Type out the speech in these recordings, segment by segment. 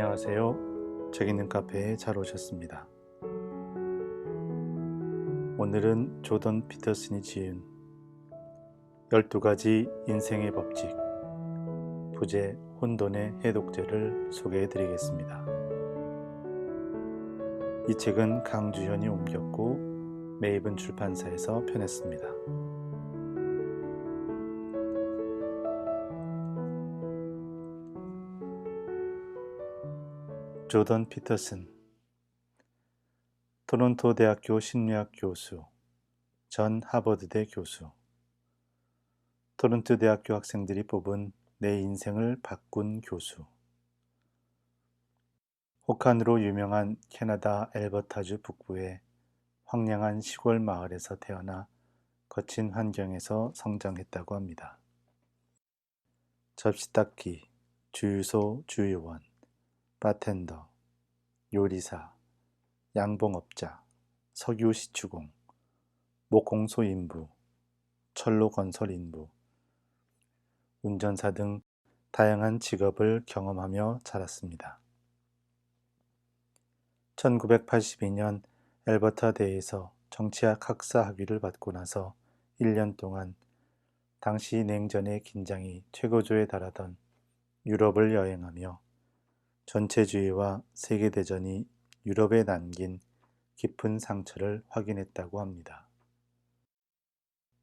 안녕하세요. 책 읽는 카페에 잘 오셨습니다. 오늘은 조던 피터슨이 지은 12가지 인생의 법칙, 부제 혼돈의 해독제를 소개해 드리겠습니다. 이 책은 강주현이 옮겼고 메이븐 출판사에서 펴냈습니다. 조던 피터슨, 토론토 대학교 심리학 교수, 전 하버드대 교수. 토론토 대학교 학생들이 뽑은 내 인생을 바꾼 교수. 호칸으로 유명한 캐나다 엘버타주 북부의 황량한 시골 마을에서 태어나 거친 환경에서 성장했다고 합니다. 접시닦기, 주유소 주유원, 바텐더, 요리사, 양봉업자, 석유 시추공, 목공소 인부, 철로 건설 인부, 운전사 등 다양한 직업을 경험하며 자랐습니다. 1982년 엘버타대에서 정치학 학사 학위를 받고 나서 1년 동안 당시 냉전의 긴장이 최고조에 달하던 유럽을 여행하며 전체주의와 세계대전이 유럽에 남긴 깊은 상처를 확인했다고 합니다.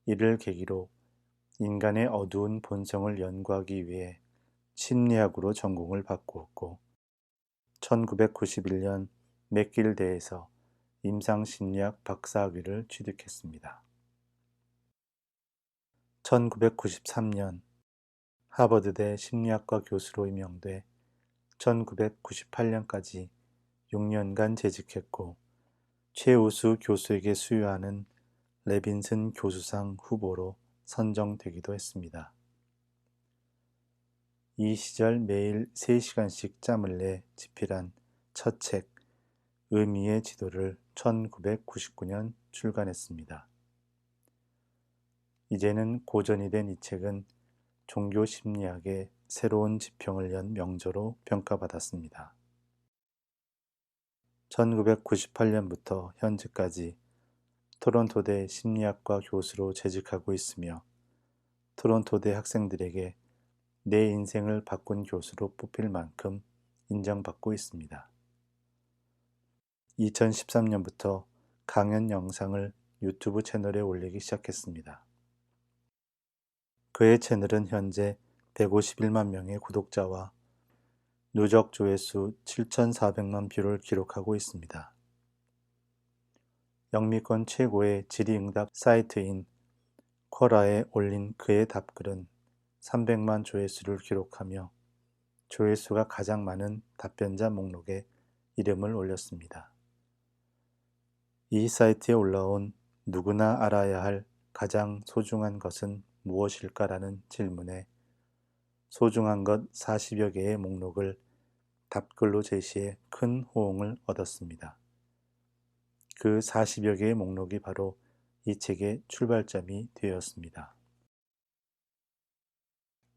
이를 계기로 인간의 어두운 본성을 연구하기 위해 심리학으로 전공을 바꾸었고 1991년 맥길대에서 임상심리학 박사학위를 취득했습니다. 1993년 하버드대 심리학과 교수로 임명돼 1998년까지 6년간 재직했고 최우수 교수에게 수여하는 레빈슨 교수상 후보로 선정되기도 했습니다. 이 시절 매일 3시간씩 짬을 내 집필한 첫 책 의미의 지도를 1999년 출간했습니다. 이제는 고전이 된 이 책은 종교 심리학의 새로운 지평을 연 명저로 평가받았습니다. 1998년부터 현재까지 토론토대 심리학과 교수로 재직하고 있으며 토론토대 학생들에게 내 인생을 바꾼 교수로 뽑힐 만큼 인정받고 있습니다. 2013년부터 강연 영상을 유튜브 채널에 올리기 시작했습니다. 그의 채널은 현재 151만 명의 구독자와 누적 조회수 7,400만 뷰를 기록하고 있습니다. 영미권 최고의 질의응답 사이트인 쿼라에 올린 그의 답글은 300만 조회수를 기록하며 조회수가 가장 많은 답변자 목록에 이름을 올렸습니다. 이 사이트에 올라온 누구나 알아야 할 가장 소중한 것은 무엇일까라는 질문에 소중한 것 40여 개의 목록을 답글로 제시해 큰 호응을 얻었습니다. 그 40여 개의 목록이 바로 이 책의 출발점이 되었습니다.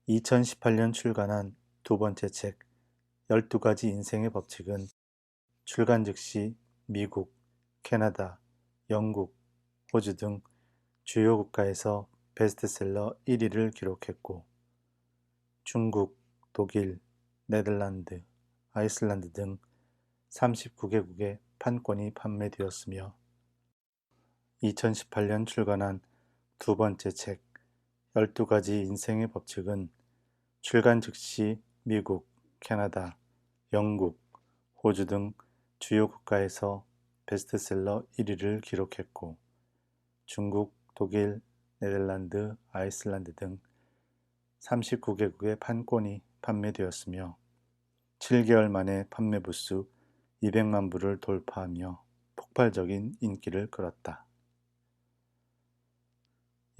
2018년 출간한 두 번째 책 12가지 인생의 법칙은 출간 즉시 미국, 캐나다, 영국, 호주 등 주요 국가에서 베스트셀러 1위를 기록했고 중국, 독일, 네덜란드, 아이슬란드 등 39개국에 판권이 판매되었으며 2018년 출간한 두 번째 책 12가지 인생의 법칙은 출간 즉시 미국, 캐나다, 영국, 호주 등 주요 국가에서 베스트셀러 1위를 기록했고 중국, 독일, 네덜란드, 아이슬란드 등 39개국의 판권이 판매되었으며 7개월 만에 판매 부수 200만 부를 돌파하며 폭발적인 인기를 끌었다.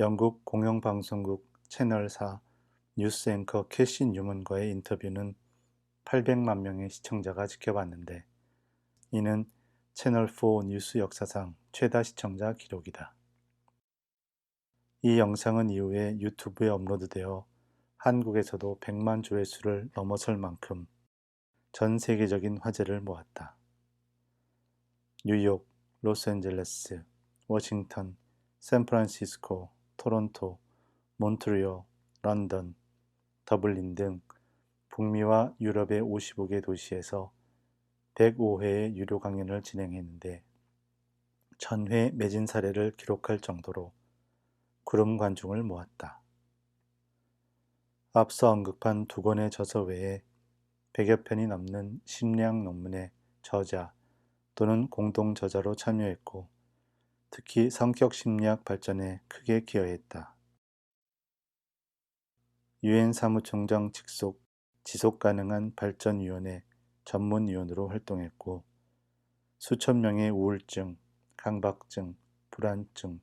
영국 공영방송국 채널4 뉴스 앵커 캐시 뉴먼과의 인터뷰는 800만 명의 시청자가 지켜봤는데 이는 채널4 뉴스 역사상 최다 시청자 기록이다. 이 영상은 이후에 유튜브에 업로드되어 한국에서도 100만 조회수를 넘어설 만큼 전 세계적인 화제를 모았다. 뉴욕, 로스앤젤레스, 워싱턴, 샌프란시스코, 토론토, 몬트리올, 런던, 더블린 등 북미와 유럽의 55개 도시에서 105회의 유료 강연을 진행했는데 1000회 매진 사례를 기록할 정도로 구름 관중을 모았다. 앞서 언급한 두 권의 저서 외에 100여 편이 넘는 심리학 논문의 저자 또는 공동 저자로 참여했고 특히 성격 심리학 발전에 크게 기여했다. 유엔 사무총장 직속 지속가능한 발전위원회 전문위원으로 활동했고 수천 명의 우울증, 강박증, 불안증,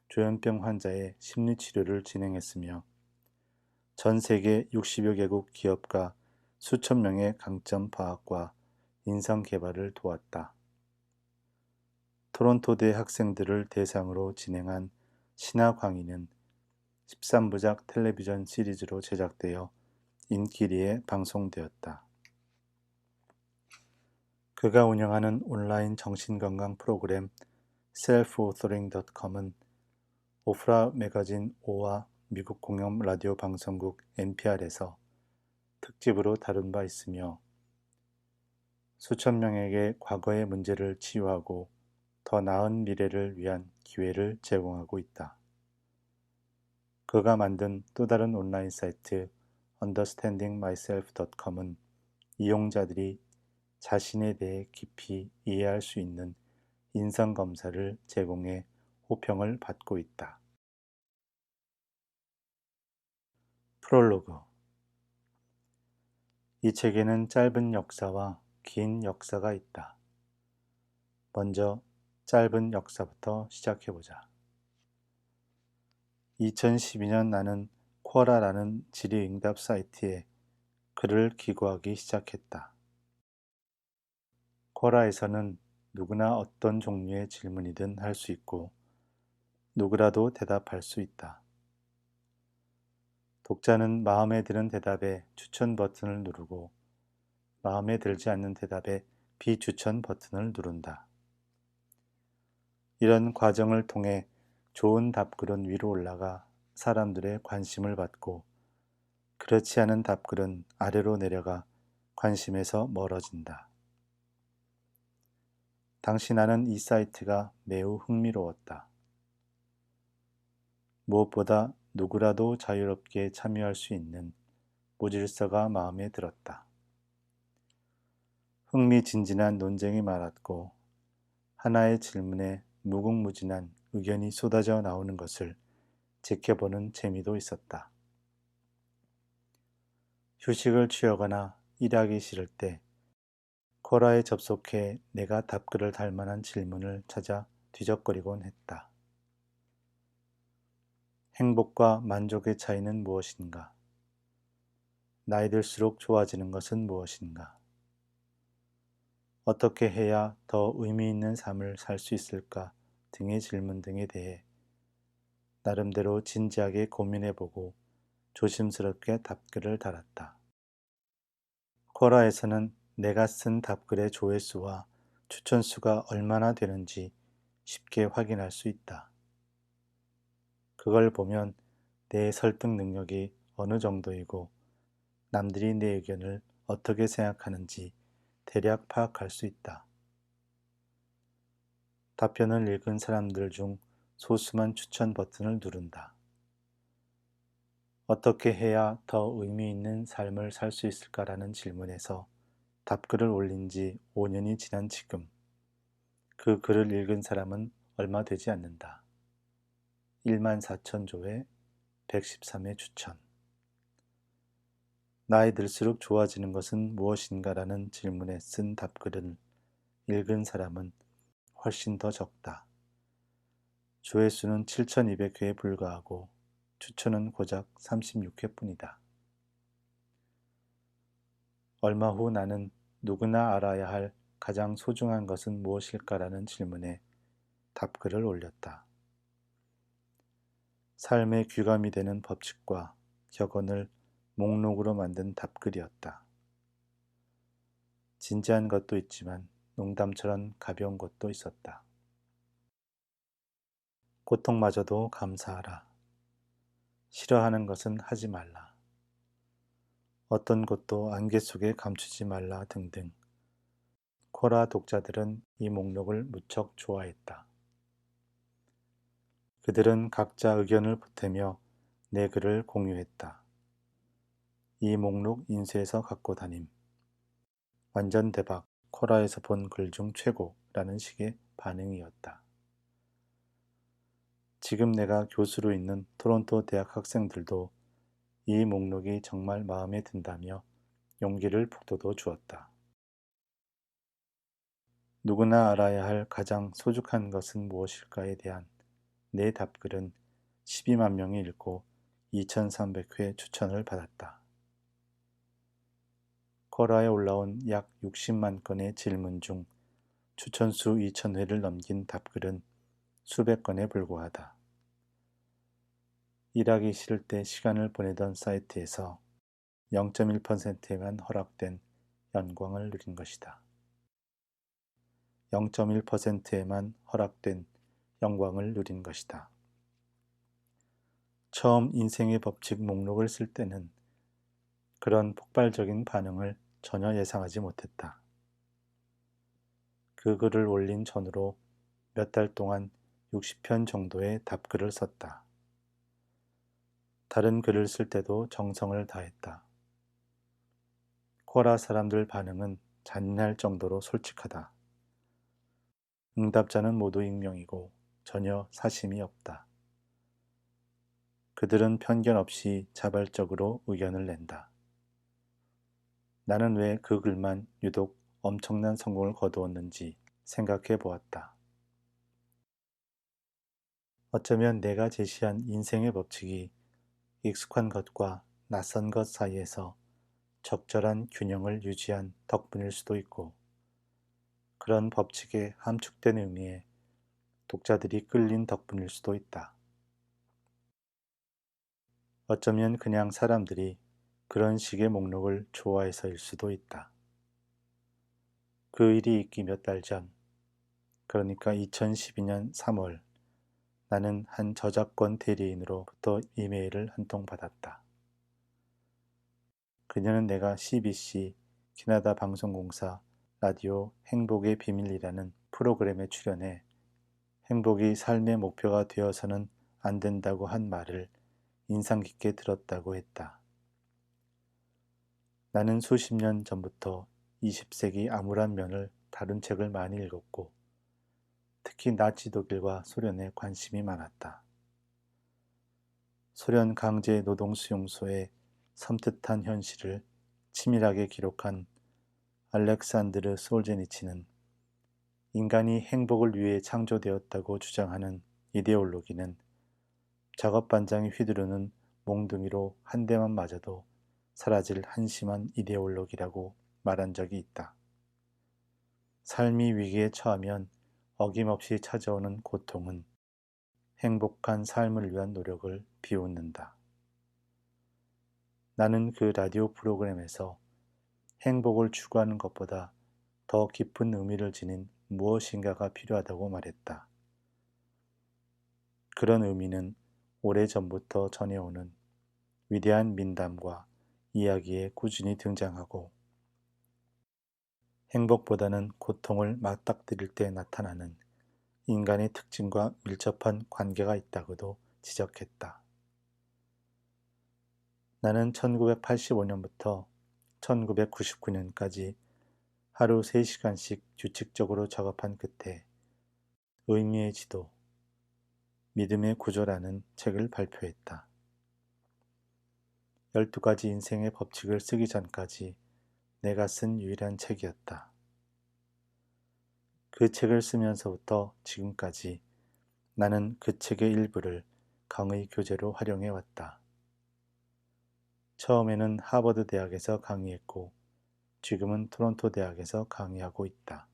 조현병 환자의 심리치료를 진행했으며 전 세계 60여 개국 기업과 수천 명의 강점 파악과 인성 개발을 도왔다. 토론토대 학생들을 대상으로 진행한 신화광희는 13부작 텔레비전 시리즈로 제작되어 인기리에 방송되었다. 그가 운영하는 온라인 정신건강 프로그램 self-authoring.com은 오프라 매거진 5와 미국 공영 라디오 방송국 NPR에서 특집으로 다룬 바 있으며 수천 명에게 과거의 문제를 치유하고 더 나은 미래를 위한 기회를 제공하고 있다. 그가 만든 또 다른 온라인 사이트 understandingmyself.com은 이용자들이 자신에 대해 깊이 이해할 수 있는 인성검사를 제공해 호평을 받고 있다. 프롤로그 이 책에는 짧은 역사와 긴 역사가 있다. 먼저 짧은 역사부터 시작해보자. 2012년 나는 쿼라라는 질의응답 사이트에 글을 기고하기 시작했다. 쿼라에서는 누구나 어떤 종류의 질문이든 할 수 있고 누구라도 대답할 수 있다. 독자는 마음에 드는 대답에 추천 버튼을 누르고 마음에 들지 않는 대답에 비추천 버튼을 누른다. 이런 과정을 통해 좋은 답글은 위로 올라가 사람들의 관심을 받고 그렇지 않은 답글은 아래로 내려가 관심에서 멀어진다. 당시 나는 이 사이트가 매우 흥미로웠다. 무엇보다 누구라도 자유롭게 참여할 수 있는 무질서가 마음에 들었다. 흥미진진한 논쟁이 많았고 하나의 질문에 무궁무진한 의견이 쏟아져 나오는 것을 지켜보는 재미도 있었다. 휴식을 취하거나 일하기 싫을 때 쿼라에 접속해 내가 답글을 달 만한 질문을 찾아 뒤적거리곤 했다. 행복과 만족의 차이는 무엇인가? 나이 들수록 좋아지는 것은 무엇인가? 어떻게 해야 더 의미 있는 삶을 살 수 있을까? 등의 질문 등에 대해 나름대로 진지하게 고민해보고 조심스럽게 답글을 달았다. 쿼라에서는 내가 쓴 답글의 조회수와 추천수가 얼마나 되는지 쉽게 확인할 수 있다. 그걸 보면 내 설득 능력이 어느 정도이고 남들이 내 의견을 어떻게 생각하는지 대략 파악할 수 있다. 답변을 읽은 사람들 중 소수만 추천 버튼을 누른다. 어떻게 해야 더 의미 있는 삶을 살 수 있을까라는 질문에서 답글을 올린 지 5년이 지난 지금 그 글을 읽은 사람은 얼마 되지 않는다. 14,000조회 113회 추천. 나이 들수록 좋아지는 것은 무엇인가라는 질문에 쓴 답글을 읽은 사람은 훨씬 더 적다. 조회수는 7,200회에 불과하고 추천은 고작 36회뿐이다. 얼마 후 나는 누구나 알아야 할 가장 소중한 것은 무엇일까라는 질문에 답글을 올렸다. 삶의 귀감이 되는 법칙과 격언을 목록으로 만든 답글이었다. 진지한 것도 있지만 농담처럼 가벼운 것도 있었다. 고통마저도 감사하라. 싫어하는 것은 하지 말라. 어떤 것도 안개 속에 감추지 말라 등등. 코라 독자들은 이 목록을 무척 좋아했다. 그들은 각자 의견을 보태며 내 글을 공유했다. 이 목록 인쇄해서 갖고 다님. 완전 대박, 코라에서 본 글 중 최고라는 식의 반응이었다. 지금 내가 교수로 있는 토론토 대학 학생들도 이 목록이 정말 마음에 든다며 용기를 북돋워 주었다. 누구나 알아야 할 가장 소중한 것은 무엇일까에 대한 내 답글은 12만 명이 읽고 2300회 추천을 받았다. 코라에 올라온 약 60만 건의 질문 중 추천수 2000회를 넘긴 답글은 수백 건에 불과하다. 일하기 싫을 때 시간을 보내던 사이트에서 0.1%에만 허락된 영광을 누린 것이다. 0.1%에만 허락된 영광을 누린 것이다. 처음 인생의 법칙 목록을 쓸 때는 그런 폭발적인 반응을 전혀 예상하지 못했다. 그 글을 올린 전후로 몇 달 동안 60편 정도의 답글을 썼다. 다른 글을 쓸 때도 정성을 다했다. 코라 사람들 반응은 잔인할 정도로 솔직하다. 응답자는 모두 익명이고 전혀 사심이 없다. 그들은 편견 없이 자발적으로 의견을 낸다. 나는 왜 그 글만 유독 엄청난 성공을 거두었는지 생각해 보았다. 어쩌면 내가 제시한 인생의 법칙이 익숙한 것과 낯선 것 사이에서 적절한 균형을 유지한 덕분일 수도 있고, 그런 법칙의 함축된 의미에 독자들이 끌린 덕분일 수도 있다. 어쩌면 그냥 사람들이 그런 식의 목록을 좋아해서일 수도 있다. 그 일이 있기 몇 달 전, 그러니까 2012년 3월, 나는 한 저작권 대리인으로부터 이메일을 한 통 받았다. 그녀는 내가 CBC 캐나다 방송공사 라디오 행복의 비밀이라는 프로그램에 출연해 행복이 삶의 목표가 되어서는 안 된다고 한 말을 인상 깊게 들었다고 했다. 나는 수십 년 전부터 20세기 암울한 면을 다룬 책을 많이 읽었고, 특히 나치 독일과 소련에 관심이 많았다. 소련 강제 노동 수용소의 섬뜩한 현실을 치밀하게 기록한 알렉산드르 솔제니치는 인간이 행복을 위해 창조되었다고 주장하는 이데올로기는 작업반장이 휘두르는 몽둥이로 한 대만 맞아도 사라질 한심한 이데올로기라고 말한 적이 있다. 삶이 위기에 처하면 어김없이 찾아오는 고통은 행복한 삶을 위한 노력을 비웃는다. 나는 그 라디오 프로그램에서 행복을 추구하는 것보다 더 깊은 의미를 지닌 무엇인가가 필요하다고 말했다. 그런 의미는 오래전부터 전해오는 위대한 민담과 이야기에 꾸준히 등장하고, 행복보다는 고통을 맞닥뜨릴 때 나타나는 인간의 특징과 밀접한 관계가 있다고도 지적했다. 나는 1985년부터 1999년까지 하루 3시간씩 규칙적으로 작업한 끝에 의미의 지도, 믿음의 구조라는 책을 발표했다. 12가지 인생의 법칙을 쓰기 전까지 내가 쓴 유일한 책이었다. 그 책을 쓰면서부터 지금까지 나는 그 책의 일부를 강의 교재로 활용해 왔다. 처음에는 하버드 대학에서 강의했고, 지금은 토론토 대학에서 강의하고 있다.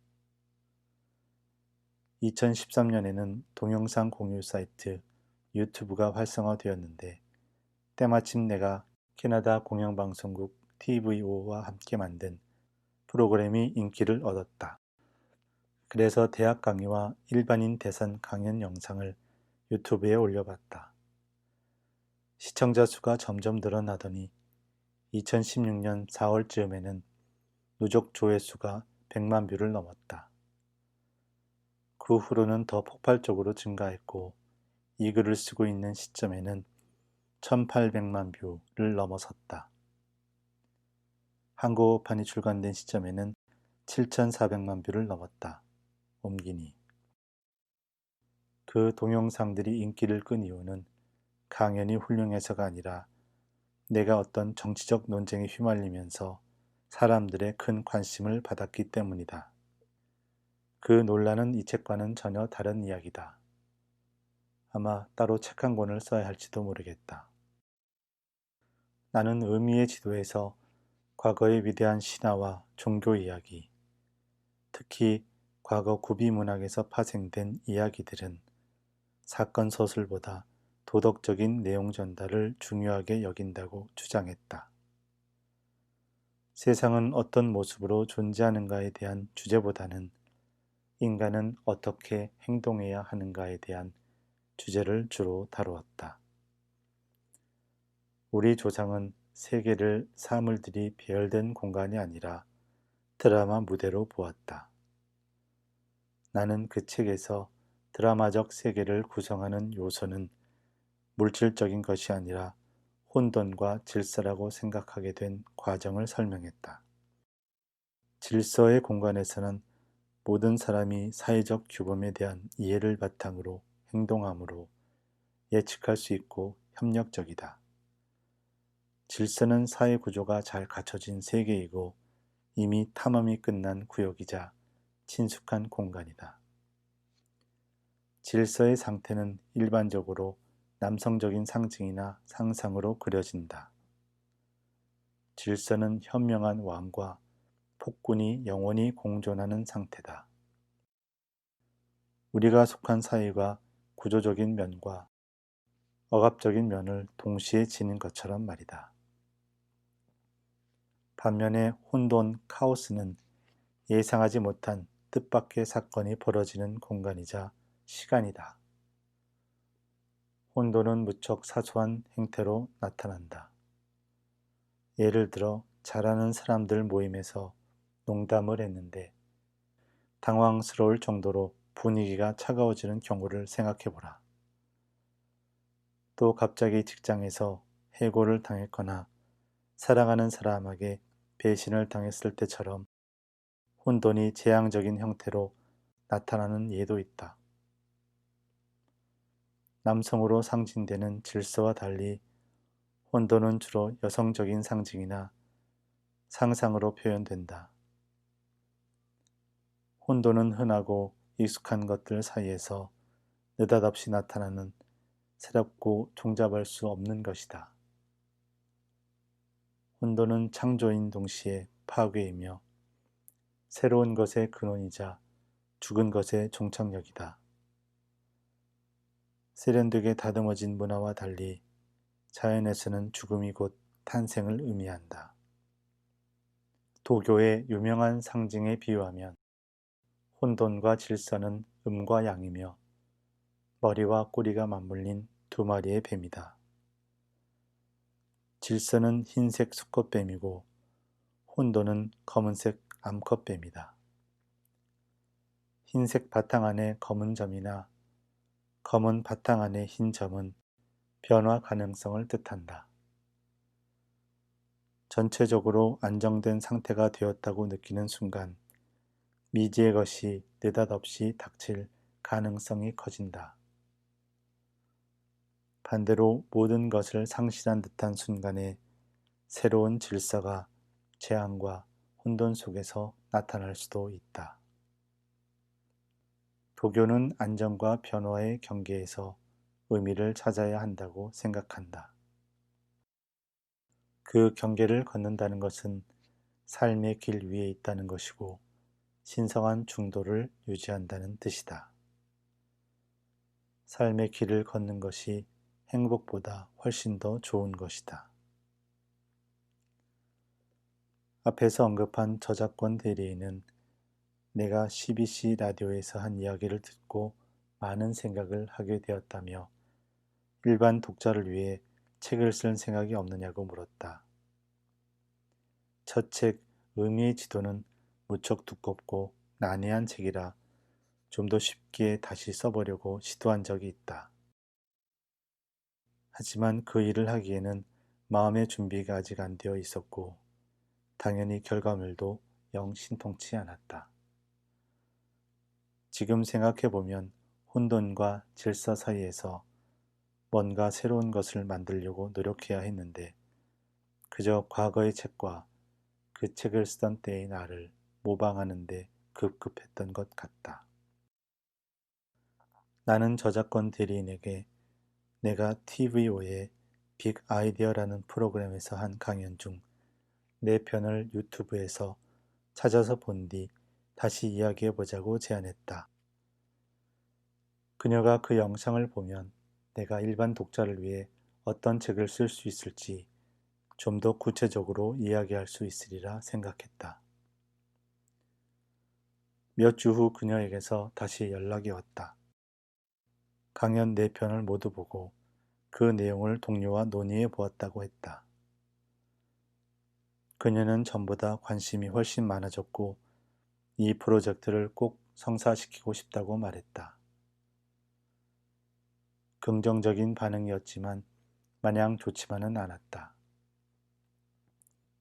2013년에는 동영상 공유 사이트 유튜브가 활성화되었는데, 때마침 내가 캐나다 공영방송국 TVO와 함께 만든 프로그램이 인기를 얻었다. 그래서 대학 강의와 일반인 대상 강연 영상을 유튜브에 올려봤다. 시청자 수가 점점 늘어나더니 2016년 4월쯤에는 누적 조회수가 100만 뷰를 넘었다. 그 후로는 더 폭발적으로 증가했고 이 글을 쓰고 있는 시점에는 1800만 뷰를 넘어섰다. 한국어판이 출간된 시점에는 7400만 뷰를 넘었다. 옮기니. 그 동영상들이 인기를 끈 이유는 강연이 훌륭해서가 아니라 내가 어떤 정치적 논쟁에 휘말리면서 사람들의 큰 관심을 받았기 때문이다. 그 논란은 이 책과는 전혀 다른 이야기다. 아마 따로 책 한 권을 써야 할지도 모르겠다. 나는 의미의 지도에서 과거의 위대한 신화와 종교 이야기, 특히 과거 구비 문학에서 파생된 이야기들은 사건 소설보다 도덕적인 내용 전달을 중요하게 여긴다고 주장했다. 세상은 어떤 모습으로 존재하는가에 대한 주제보다는 인간은 어떻게 행동해야 하는가에 대한 주제를 주로 다루었다. 우리 조상은 세계를 사물들이 배열된 공간이 아니라 드라마 무대로 보았다. 나는 그 책에서 드라마적 세계를 구성하는 요소는 물질적인 것이 아니라 혼돈과 질서라고 생각하게 된 과정을 설명했다. 질서의 공간에서는 모든 사람이 사회적 규범에 대한 이해를 바탕으로 행동하므로 예측할 수 있고 협력적이다. 질서는 사회 구조가 잘 갖춰진 세계이고 이미 탐험이 끝난 구역이자 친숙한 공간이다. 질서의 상태는 일반적으로 남성적인 상징이나 상상으로 그려진다. 질서는 현명한 왕과 폭군이 영원히 공존하는 상태다. 우리가 속한 사회가 구조적인 면과 억압적인 면을 동시에 지닌 것처럼 말이다. 반면에 혼돈, 카오스는 예상하지 못한 뜻밖의 사건이 벌어지는 공간이자 시간이다. 혼돈은 무척 사소한 행태로 나타난다. 예를 들어 잘 아는 사람들 모임에서 농담을 했는데 당황스러울 정도로 분위기가 차가워지는 경우를 생각해보라. 또 갑자기 직장에서 해고를 당했거나 사랑하는 사람에게 배신을 당했을 때처럼 혼돈이 재앙적인 형태로 나타나는 예도 있다. 남성으로 상징되는 질서와 달리 혼돈은 주로 여성적인 상징이나 상상으로 표현된다. 혼돈은 흔하고 익숙한 것들 사이에서 느닷없이 나타나는 새롭고 종잡을 수 없는 것이다. 혼돈은 창조인 동시에 파괴이며 새로운 것의 근원이자 죽은 것의 종착역이다. 세련되게 다듬어진 문화와 달리 자연에서는 죽음이 곧 탄생을 의미한다. 도교의 유명한 상징에 비유하면 혼돈과 질서는 음과 양이며 머리와 꼬리가 맞물린 두 마리의 뱀이다. 질서는 흰색 수컷뱀이고 혼돈은 검은색 암컷뱀이다. 흰색 바탕 안에 검은 점이나 검은 바탕 안에 흰 점은 변화 가능성을 뜻한다. 전체적으로 안정된 상태가 되었다고 느끼는 순간 미지의 것이 느닷없이 닥칠 가능성이 커진다. 반대로 모든 것을 상실한 듯한 순간에 새로운 질서가 재앙과 혼돈 속에서 나타날 수도 있다. 도교는 안정과 변화의 경계에서 의미를 찾아야 한다고 생각한다. 그 경계를 걷는다는 것은 삶의 길 위에 있다는 것이고 신성한 중도를 유지한다는 뜻이다. 삶의 길을 걷는 것이 행복보다 훨씬 더 좋은 것이다. 앞에서 언급한 저작권 대리인은 내가 CBC 라디오에서 한 이야기를 듣고 많은 생각을 하게 되었다며 일반 독자를 위해 책을 쓸 생각이 없느냐고 물었다. 첫 책 의미의 지도는 무척 두껍고 난해한 책이라 좀 더 쉽게 다시 써보려고 시도한 적이 있다. 하지만 그 일을 하기에는 마음의 준비가 아직 안 되어 있었고 당연히 결과물도 영 신통치 않았다. 지금 생각해보면 혼돈과 질서 사이에서 뭔가 새로운 것을 만들려고 노력해야 했는데 그저 과거의 책과 그 책을 쓰던 때의 나를 모방하는데 급급했던 것 같다. 나는 저작권 대리인에게 내가 TVO의 빅 아이디어라는 프로그램에서 한 강연 중 내 편을 유튜브에서 찾아서 본 뒤 다시 이야기해보자고 제안했다. 그녀가 그 영상을 보면 내가 일반 독자를 위해 어떤 책을 쓸 수 있을지 좀 더 구체적으로 이야기할 수 있으리라 생각했다. 몇 주 후 그녀에게서 다시 연락이 왔다. 강연 4편을 모두 보고 그 내용을 동료와 논의해 보았다고 했다. 그녀는 전보다 관심이 훨씬 많아졌고 이 프로젝트를 꼭 성사시키고 싶다고 말했다. 긍정적인 반응이었지만 마냥 좋지만은 않았다.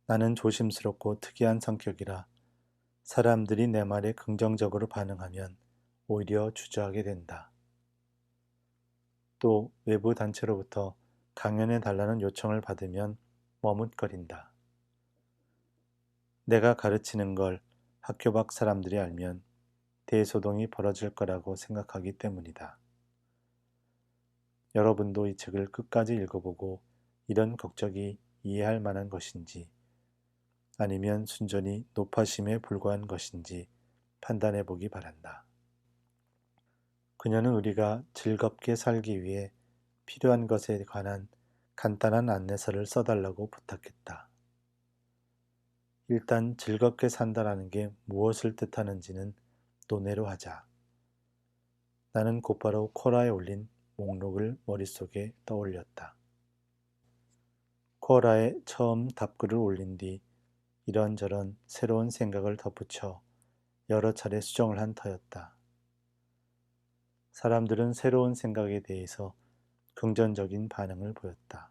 나는 조심스럽고 특이한 성격이라 사람들이 내 말에 긍정적으로 반응하면 오히려 주저하게 된다. 또 외부 단체로부터 강연해 달라는 요청을 받으면 머뭇거린다. 내가 가르치는 걸 학교 밖 사람들이 알면 대소동이 벌어질 거라고 생각하기 때문이다. 여러분도 이 책을 끝까지 읽어보고 이런 걱정이 이해할 만한 것인지 아니면 순전히 노파심에 불과한 것인지 판단해 보기 바란다. 그녀는 우리가 즐겁게 살기 위해 필요한 것에 관한 간단한 안내서를 써달라고 부탁했다. 일단 즐겁게 산다라는 게 무엇을 뜻하는지는 논외로 하자. 나는 곧바로 쿼라에 올린 목록을 머릿속에 떠올렸다. 쿼라에 처음 답글을 올린 뒤 이런저런 새로운 생각을 덧붙여 여러 차례 수정을 한 터였다. 사람들은 새로운 생각에 대해서 긍정적인 반응을 보였다.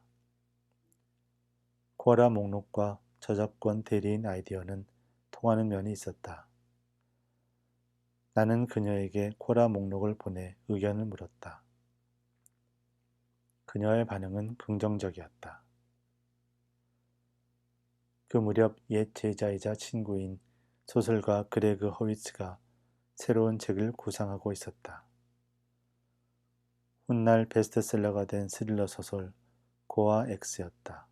쿼라 목록과 저작권 대리인 아이디어는 통하는 면이 있었다. 나는 그녀에게 쿼라 목록을 보내 의견을 물었다. 그녀의 반응은 긍정적이었다. 그 무렵 옛 제자이자 친구인 소설가 그레그 허위츠가 새로운 책을 구상하고 있었다. 훗날 베스트셀러가 된 스릴러 소설 고아 X였다.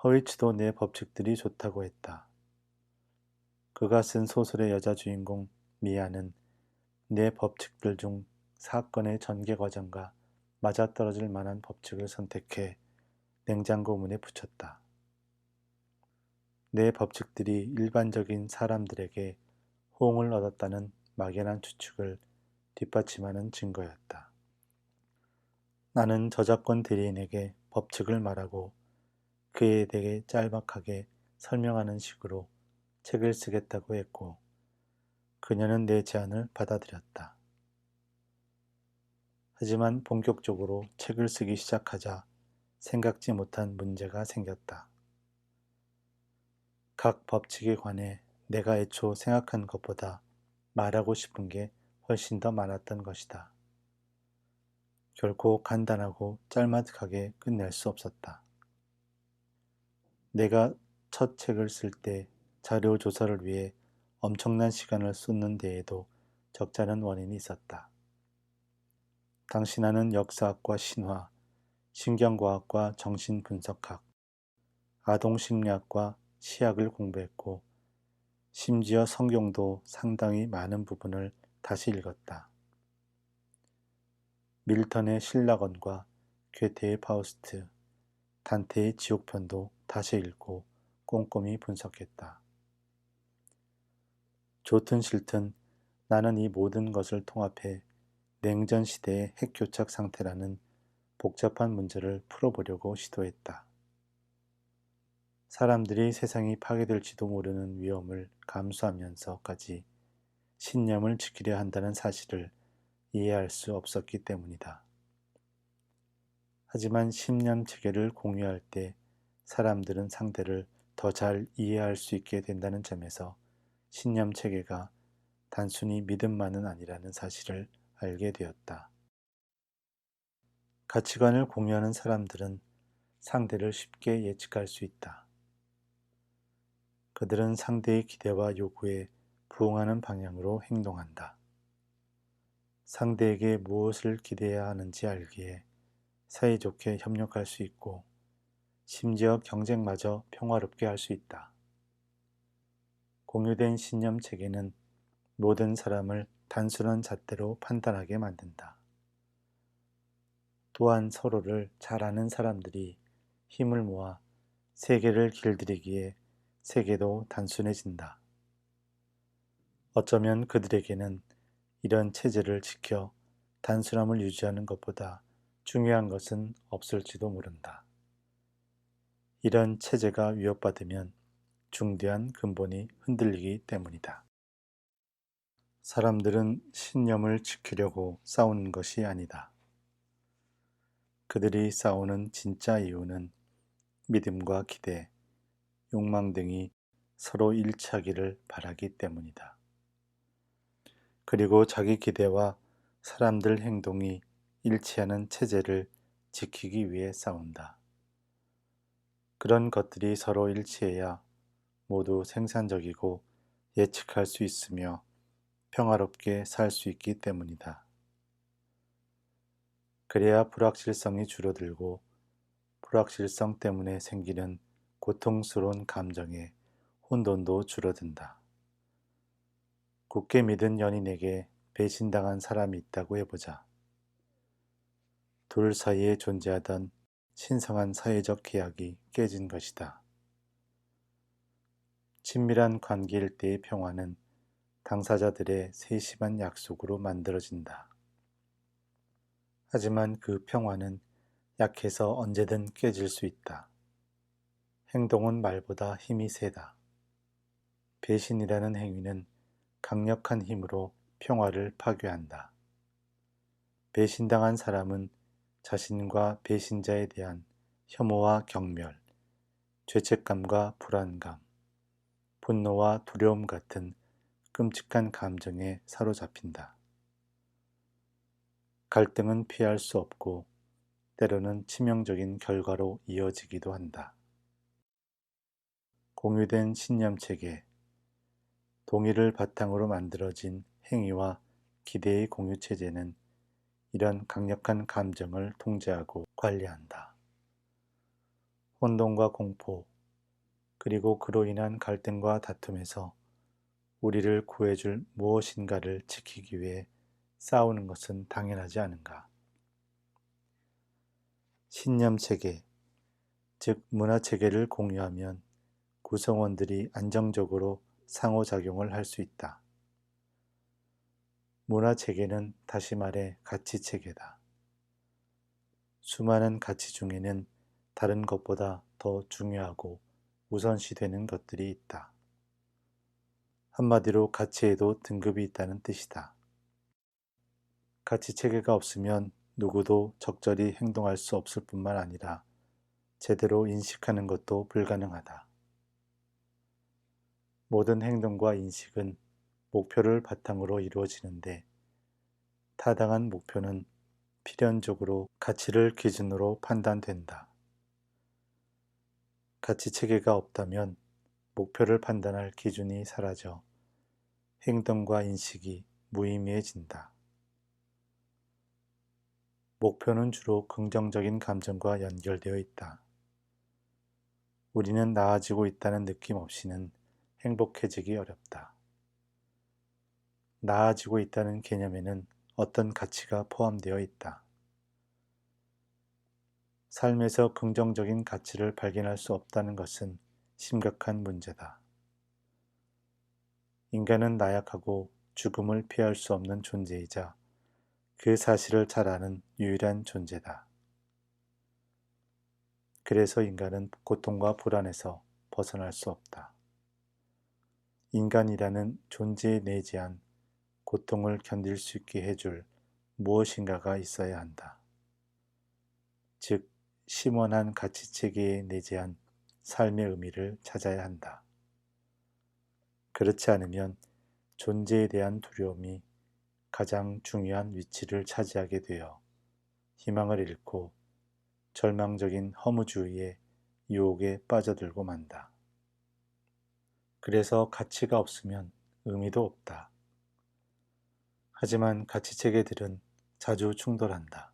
허위츠도 내 법칙들이 좋다고 했다. 그가 쓴 소설의 여자 주인공 미아는 내 법칙들 중 사건의 전개 과정과 맞아떨어질 만한 법칙을 선택해 냉장고 문에 붙였다. 내 법칙들이 일반적인 사람들에게 호응을 얻었다는 막연한 추측을 뒷받침하는 증거였다. 나는 저작권 대리인에게 법칙을 말하고 그에 대해 짤막하게 설명하는 식으로 책을 쓰겠다고 했고 그녀는 내 제안을 받아들였다. 하지만 본격적으로 책을 쓰기 시작하자 생각지 못한 문제가 생겼다. 각 법칙에 관해 내가 애초 생각한 것보다 말하고 싶은 게 훨씬 더 많았던 것이다. 결코 간단하고 짤막하게 끝낼 수 없었다. 내가 첫 책을 쓸 때 자료 조사를 위해 엄청난 시간을 쏟는 데에도 적잖은 원인이 있었다. 당시 나는 역사학과 신화, 신경과학과 정신분석학, 아동심리학과 치약을 공부했고 심지어 성경도 상당히 많은 부분을 다시 읽었다. 밀턴의 신라건과 괴테의 파우스트, 단테의 지옥편도 다시 읽고 꼼꼼히 분석했다. 좋든 싫든 나는 이 모든 것을 통합해 냉전 시대의 핵교착 상태라는 복잡한 문제를 풀어보려고 시도했다. 사람들이 세상이 파괴될지도 모르는 위험을 감수하면서까지 신념을 지키려 한다는 사실을 이해할 수 없었기 때문이다. 하지만 신념 체계를 공유할 때 사람들은 상대를 더 잘 이해할 수 있게 된다는 점에서 신념 체계가 단순히 믿음만은 아니라는 사실을 알게 되었다. 가치관을 공유하는 사람들은 상대를 쉽게 예측할 수 있다. 그들은 상대의 기대와 요구에 부응하는 방향으로 행동한다. 상대에게 무엇을 기대해야 하는지 알기에 사이좋게 협력할 수 있고 심지어 경쟁마저 평화롭게 할 수 있다. 공유된 신념 체계는 모든 사람을 단순한 잣대로 판단하게 만든다. 또한 서로를 잘 아는 사람들이 힘을 모아 세계를 길들이기에 세계도 단순해진다. 어쩌면 그들에게는 이런 체제를 지켜 단순함을 유지하는 것보다 중요한 것은 없을지도 모른다. 이런 체제가 위협받으면 중대한 근본이 흔들리기 때문이다. 사람들은 신념을 지키려고 싸우는 것이 아니다. 그들이 싸우는 진짜 이유는 믿음과 기대, 욕망 등이 서로 일치하기를 바라기 때문이다. 그리고 자기 기대와 사람들 행동이 일치하는 체제를 지키기 위해 싸운다. 그런 것들이 서로 일치해야 모두 생산적이고 예측할 수 있으며 평화롭게 살 수 있기 때문이다. 그래야 불확실성이 줄어들고 불확실성 때문에 생기는 고통스러운 감정에 혼돈도 줄어든다. 굳게 믿은 연인에게 배신당한 사람이 있다고 해보자. 둘 사이에 존재하던 신성한 사회적 계약이 깨진 것이다. 친밀한 관계일 때의 평화는 당사자들의 세심한 약속으로 만들어진다. 하지만 그 평화는 약해서 언제든 깨질 수 있다. 행동은 말보다 힘이 세다. 배신이라는 행위는 강력한 힘으로 평화를 파괴한다. 배신당한 사람은 자신과 배신자에 대한 혐오와 경멸, 죄책감과 불안감, 분노와 두려움 같은 끔찍한 감정에 사로잡힌다. 갈등은 피할 수 없고 때로는 치명적인 결과로 이어지기도 한다. 공유된 신념체계, 동의를 바탕으로 만들어진 행위와 기대의 공유체제는 이런 강력한 감정을 통제하고 관리한다. 혼돈과 공포, 그리고 그로 인한 갈등과 다툼에서 우리를 구해줄 무엇인가를 지키기 위해 싸우는 것은 당연하지 않은가. 신념체계, 즉 문화체계를 공유하면 구성원들이 안정적으로 상호작용을 할 수 있다. 문화체계는 다시 말해 가치체계다. 수많은 가치 중에는 다른 것보다 더 중요하고 우선시되는 것들이 있다. 한마디로 가치에도 등급이 있다는 뜻이다. 가치체계가 없으면 누구도 적절히 행동할 수 없을 뿐만 아니라 제대로 인식하는 것도 불가능하다. 모든 행동과 인식은 목표를 바탕으로 이루어지는데 타당한 목표는 필연적으로 가치를 기준으로 판단된다. 가치 체계가 없다면 목표를 판단할 기준이 사라져 행동과 인식이 무의미해진다. 목표는 주로 긍정적인 감정과 연결되어 있다. 우리는 나아지고 있다는 느낌 없이는 행복해지기 어렵다. 나아지고 있다는 개념에는 어떤 가치가 포함되어 있다. 삶에서 긍정적인 가치를 발견할 수 없다는 것은 심각한 문제다. 인간은 나약하고 죽음을 피할 수 없는 존재이자 그 사실을 잘 아는 유일한 존재다. 그래서 인간은 고통과 불안에서 벗어날 수 없다. 인간이라는 존재에 내재한 고통을 견딜 수 있게 해줄 무엇인가가 있어야 한다. 즉, 심원한 가치체계에 내재한 삶의 의미를 찾아야 한다. 그렇지 않으면 존재에 대한 두려움이 가장 중요한 위치를 차지하게 되어 희망을 잃고 절망적인 허무주의의 유혹에 빠져들고 만다. 그래서 가치가 없으면 의미도 없다. 하지만 가치체계들은 자주 충돌한다.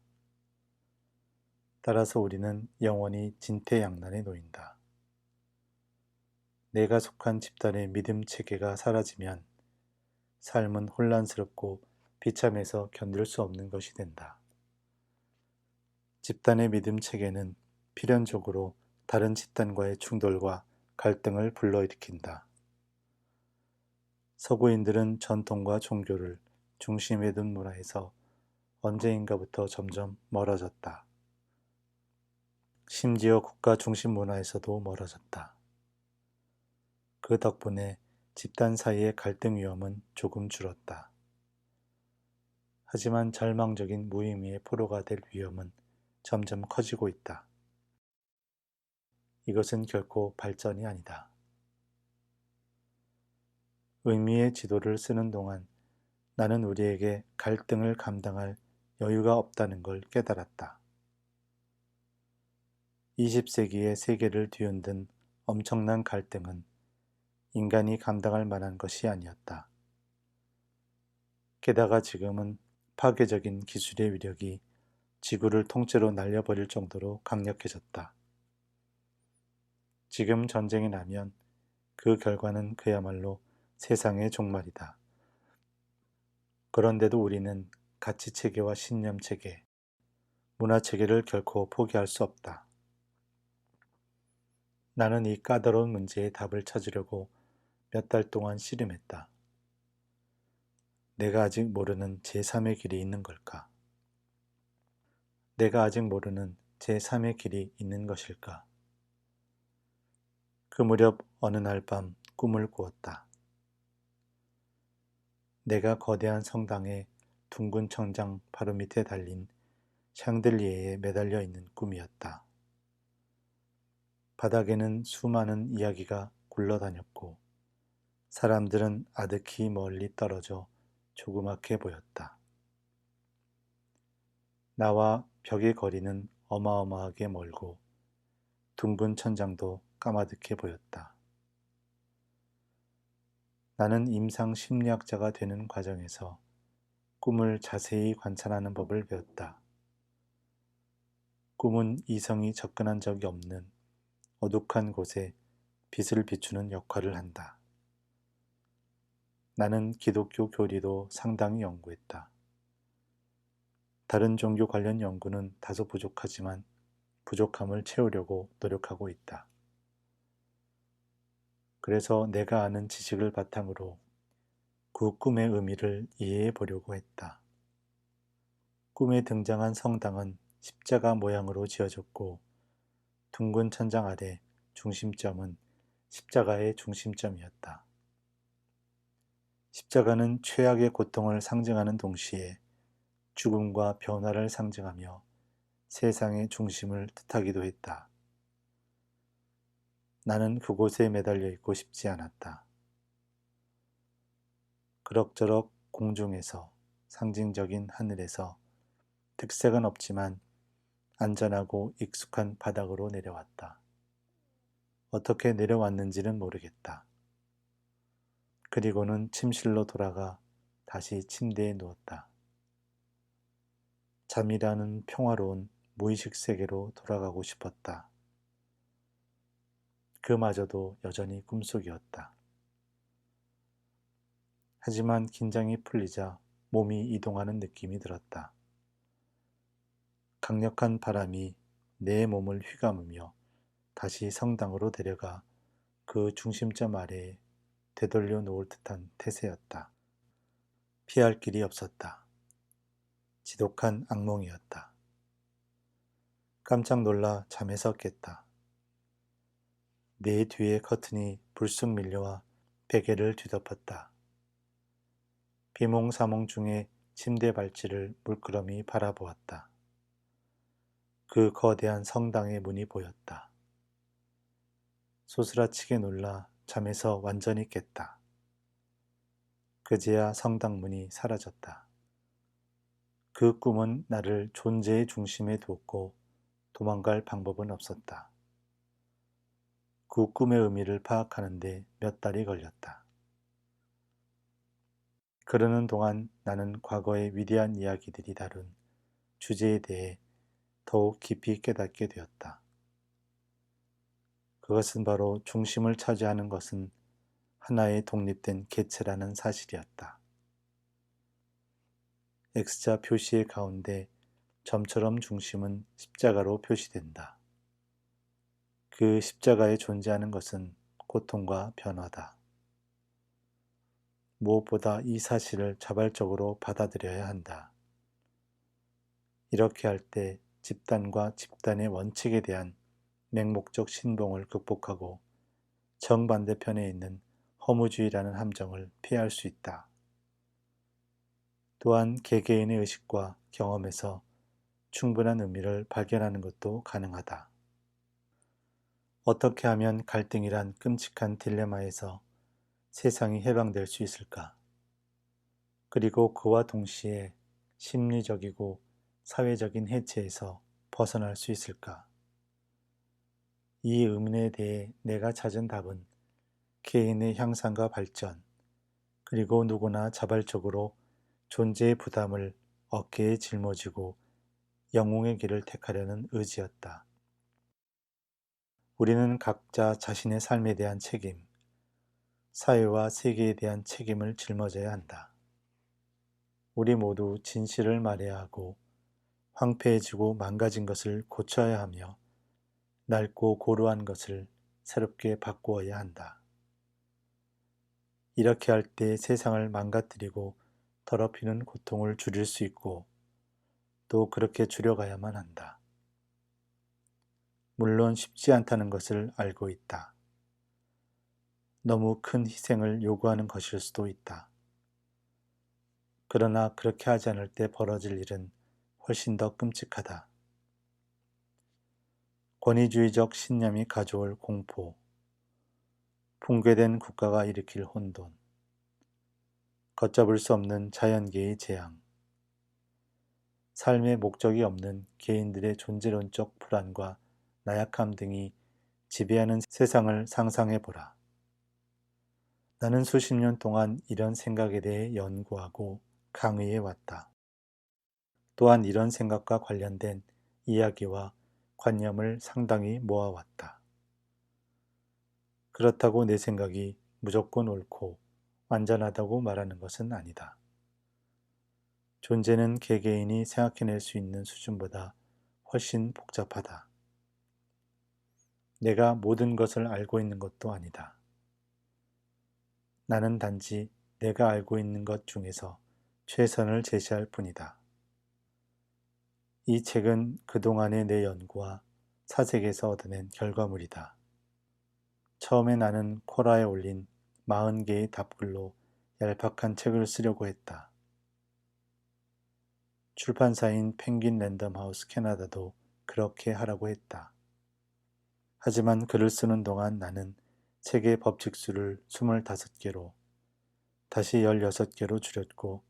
따라서 우리는 영원히 진퇴양난에 놓인다. 내가 속한 집단의 믿음 체계가 사라지면 삶은 혼란스럽고 비참해서 견딜 수 없는 것이 된다. 집단의 믿음 체계는 필연적으로 다른 집단과의 충돌과 갈등을 불러일으킨다. 서구인들은 전통과 종교를 중심에 둔 문화에서 언제인가부터 점점 멀어졌다. 심지어 국가 중심 문화에서도 멀어졌다. 그 덕분에 집단 사이의 갈등 위험은 조금 줄었다. 하지만 절망적인 무의미의 포로가 될 위험은 점점 커지고 있다. 이것은 결코 발전이 아니다. 의미의 지도를 쓰는 동안 나는 우리에게 갈등을 감당할 여유가 없다는 걸 깨달았다. 20세기의 세계를 뒤흔든 엄청난 갈등은 인간이 감당할 만한 것이 아니었다. 게다가 지금은 파괴적인 기술의 위력이 지구를 통째로 날려버릴 정도로 강력해졌다. 지금 전쟁이 나면 그 결과는 그야말로 세상의 종말이다. 그런데도 우리는 가치체계와 신념체계, 문화체계를 결코 포기할 수 없다. 나는 이 까다로운 문제의 답을 찾으려고 몇 달 동안 씨름했다. 내가 아직 모르는 제3의 길이 있는 걸까? 내가 아직 모르는 제3의 길이 있는 것일까? 그 무렵 어느 날 밤 꿈을 꾸었다. 내가 거대한 성당의 둥근 천장 바로 밑에 달린 샹들리에에 매달려 있는 꿈이었다. 바닥에는 수많은 이야기가 굴러다녔고 사람들은 아득히 멀리 떨어져 조그맣게 보였다. 나와 벽의 거리는 어마어마하게 멀고 둥근 천장도 까마득해 보였다. 나는 임상 심리학자가 되는 과정에서 꿈을 자세히 관찰하는 법을 배웠다. 꿈은 이성이 접근한 적이 없는 어둑한 곳에 빛을 비추는 역할을 한다. 나는 기독교 교리도 상당히 연구했다. 다른 종교 관련 연구는 다소 부족하지만 부족함을 채우려고 노력하고 있다. 그래서 내가 아는 지식을 바탕으로 그 꿈의 의미를 이해해 보려고 했다. 꿈에 등장한 성당은 십자가 모양으로 지어졌고 둥근 천장 아래 중심점은 십자가의 중심점이었다. 십자가는 최악의 고통을 상징하는 동시에 죽음과 변화를 상징하며 세상의 중심을 뜻하기도 했다. 나는 그곳에 매달려 있고 싶지 않았다. 그럭저럭 공중에서, 상징적인 하늘에서 특색은 없지만 안전하고 익숙한 바닥으로 내려왔다. 어떻게 내려왔는지는 모르겠다. 그리고는 침실로 돌아가 다시 침대에 누웠다. 잠이라는 평화로운 무의식 세계로 돌아가고 싶었다. 그마저도 여전히 꿈속이었다. 하지만 긴장이 풀리자 몸이 이동하는 느낌이 들었다. 강력한 바람이 내 몸을 휘감으며 다시 성당으로 데려가 그 중심점 아래에 되돌려 놓을 듯한 태세였다. 피할 길이 없었다. 지독한 악몽이었다. 깜짝 놀라 잠에서 깼다. 내 뒤에 커튼이 불쑥 밀려와 베개를 뒤덮었다. 비몽사몽 중에 침대 발치를 물끄러미 바라보았다. 그 거대한 성당의 문이 보였다. 소스라치게 놀라 잠에서 완전히 깼다. 그제야 성당 문이 사라졌다. 그 꿈은 나를 존재의 중심에 두었고 도망갈 방법은 없었다. 그 꿈의 의미를 파악하는데 몇 달이 걸렸다. 그러는 동안 나는 과거의 위대한 이야기들이 다룬 주제에 대해 더욱 깊이 깨닫게 되었다. 그것은 바로 중심을 차지하는 것은 하나의 독립된 개체라는 사실이었다. X자 표시의 가운데 점처럼 중심은 십자가로 표시된다. 그 십자가에 존재하는 것은 고통과 변화다. 무엇보다 이 사실을 자발적으로 받아들여야 한다. 이렇게 할 때 집단과 집단의 원칙에 대한 맹목적 신봉을 극복하고 정반대편에 있는 허무주의라는 함정을 피할 수 있다. 또한 개개인의 의식과 경험에서 충분한 의미를 발견하는 것도 가능하다. 어떻게 하면 갈등이란 끔찍한 딜레마에서 세상이 해방될 수 있을까? 그리고 그와 동시에 심리적이고 사회적인 해체에서 벗어날 수 있을까? 이 의문에 대해 내가 찾은 답은 개인의 향상과 발전, 그리고 누구나 자발적으로 존재의 부담을 어깨에 짊어지고 영웅의 길을 택하려는 의지였다. 우리는 각자 자신의 삶에 대한 책임, 사회와 세계에 대한 책임을 짊어져야 한다. 우리 모두 진실을 말해야 하고 황폐해지고 망가진 것을 고쳐야 하며 낡고 고루한 것을 새롭게 바꾸어야 한다. 이렇게 할 때 세상을 망가뜨리고 더럽히는 고통을 줄일 수 있고 또 그렇게 줄여가야만 한다. 물론 쉽지 않다는 것을 알고 있다. 너무 큰 희생을 요구하는 것일 수도 있다. 그러나 그렇게 하지 않을 때 벌어질 일은 훨씬 더 끔찍하다. 권위주의적 신념이 가져올 공포, 붕괴된 국가가 일으킬 혼돈, 걷잡을 수 없는 자연계의 재앙, 삶의 목적이 없는 개인들의 존재론적 불안과 나약함 등이 지배하는 세상을 상상해보라. 나는 수십 년 동안 이런 생각에 대해 연구하고 강의해왔다. 또한 이런 생각과 관련된 이야기와 관념을 상당히 모아왔다. 그렇다고 내 생각이 무조건 옳고 완전하다고 말하는 것은 아니다. 존재는 개개인이 생각해낼 수 있는 수준보다 훨씬 복잡하다. 내가 모든 것을 알고 있는 것도 아니다. 나는 단지 내가 알고 있는 것 중에서 최선을 제시할 뿐이다. 이 책은 그동안의 내 연구와 사색에서 얻어낸 결과물이다. 처음에 나는 코라에 올린 40개의 답글로 얄팍한 책을 쓰려고 했다. 출판사인 펭귄 랜덤하우스 캐나다도 그렇게 하라고 했다. 하지만 글을 쓰는 동안 나는 책의 법칙수를 25개로 다시 16개로 줄였고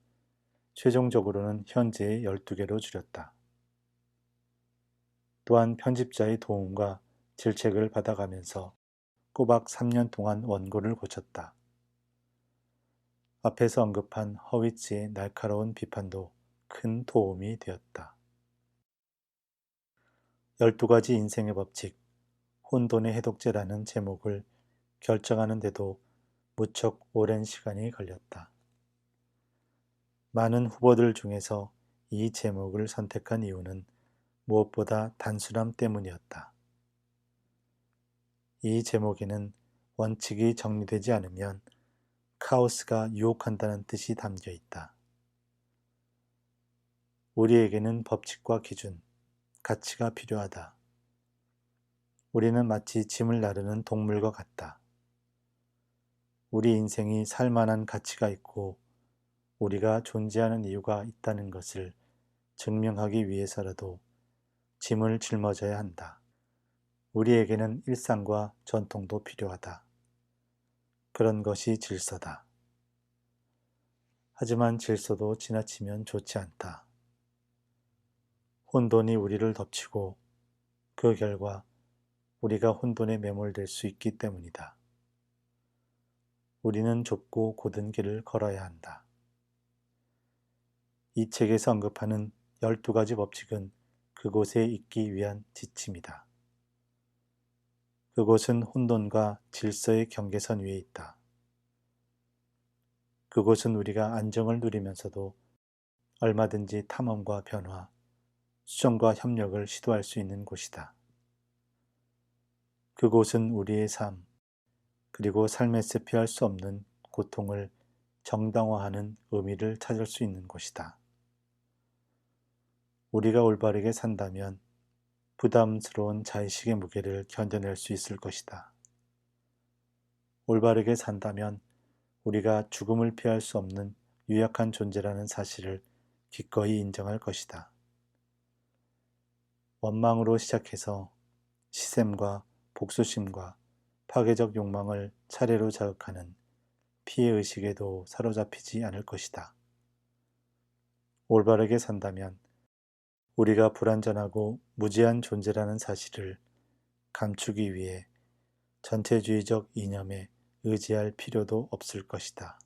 최종적으로는 현재의 12개로 줄였다. 또한 편집자의 도움과 질책을 받아가면서 꼬박 3년 동안 원고를 고쳤다. 앞에서 언급한 허위츠의 날카로운 비판도 큰 도움이 되었다. 12가지 인생의 법칙, 혼돈의 해독제라는 제목을 결정하는 데도 무척 오랜 시간이 걸렸다. 많은 후보들 중에서 이 제목을 선택한 이유는 무엇보다 단순함 때문이었다. 이 제목에는 원칙이 정리되지 않으면 카오스가 유혹한다는 뜻이 담겨 있다. 우리에게는 법칙과 기준, 가치가 필요하다. 우리는 마치 짐을 나르는 동물과 같다. 우리 인생이 살만한 가치가 있고 우리가 존재하는 이유가 있다는 것을 증명하기 위해서라도 짐을 짊어져야 한다. 우리에게는 일상과 전통도 필요하다. 그런 것이 질서다. 하지만 질서도 지나치면 좋지 않다. 혼돈이 우리를 덮치고 그 결과 우리가 혼돈에 매몰될 수 있기 때문이다. 우리는 좁고 곧은 길을 걸어야 한다. 이 책에서 언급하는 12가지 법칙은 그곳에 있기 위한 지침이다. 그곳은 혼돈과 질서의 경계선 위에 있다. 그곳은 우리가 안정을 누리면서도 얼마든지 탐험과 변화, 수정과 협력을 시도할 수 있는 곳이다. 그곳은 우리의 삶, 그리고 삶에서 피할 수 없는 고통을 정당화하는 의미를 찾을 수 있는 곳이다. 우리가 올바르게 산다면 부담스러운 자의식의 무게를 견뎌낼 수 있을 것이다. 올바르게 산다면 우리가 죽음을 피할 수 없는 유약한 존재라는 사실을 기꺼이 인정할 것이다. 원망으로 시작해서 시샘과 복수심과 파괴적 욕망을 차례로 자극하는 피해의식에도 사로잡히지 않을 것이다. 올바르게 산다면 우리가 불완전하고 무지한 존재라는 사실을 감추기 위해 전체주의적 이념에 의지할 필요도 없을 것이다.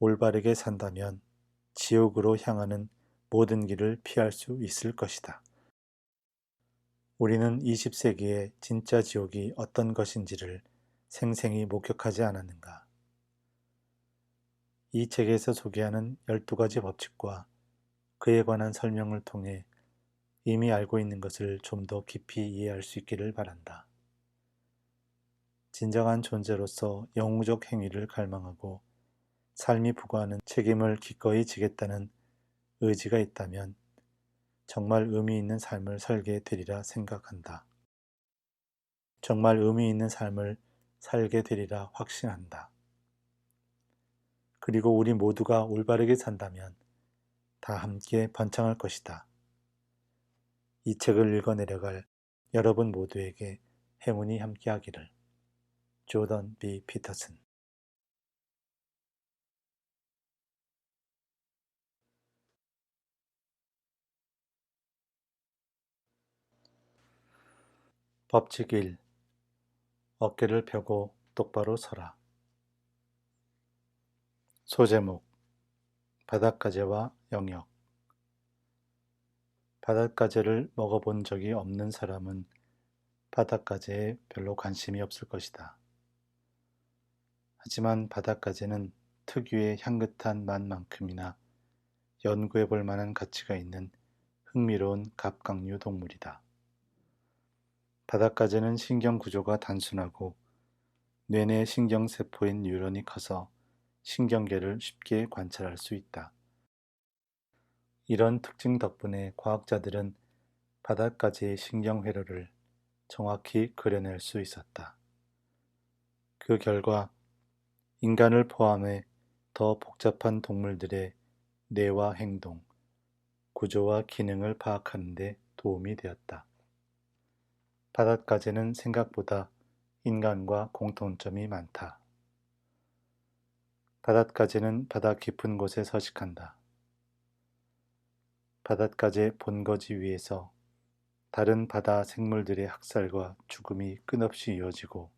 올바르게 산다면 지옥으로 향하는 모든 길을 피할 수 있을 것이다. 우리는 20세기의 진짜 지옥이 어떤 것인지를 생생히 목격하지 않았는가? 이 책에서 소개하는 12가지 법칙과 그에 관한 설명을 통해 이미 알고 있는 것을 좀 더 깊이 이해할 수 있기를 바란다. 진정한 존재로서 영웅적 행위를 갈망하고 삶이 부과하는 책임을 기꺼이 지겠다는 의지가 있다면 정말 의미 있는 삶을 살게 되리라 생각한다. 정말 의미 있는 삶을 살게 되리라 확신한다. 그리고 우리 모두가 올바르게 산다면 다 함께 번창할 것이다. 이 책을 읽어 내려갈 여러분 모두에게 행운이 함께하기를. 조던 B. 피터슨. 법칙 1. 어깨를 펴고 똑바로 서라. 소제목 바닷가재와 영역. 바닷가재를 먹어본 적이 없는 사람은 바닷가재에 별로 관심이 없을 것이다. 하지만 바닷가재는 특유의 향긋한 맛만큼이나 연구해 볼 만한 가치가 있는 흥미로운 갑각류 동물이다. 바닷가재는 신경 구조가 단순하고 뇌내 신경세포인 뉴런이 커서 신경계를 쉽게 관찰할 수 있다. 이런 특징 덕분에 과학자들은 바닷가재의 신경회로를 정확히 그려낼 수 있었다. 그 결과 인간을 포함해 더 복잡한 동물들의 뇌와 행동, 구조와 기능을 파악하는 데 도움이 되었다. 바닷가재는 생각보다 인간과 공통점이 많다. 바닷가재는 바다 깊은 곳에 서식한다. 바닷가재 본거지 위에서 다른 바다 생물들의 학살과 죽음이 끝없이 이어지고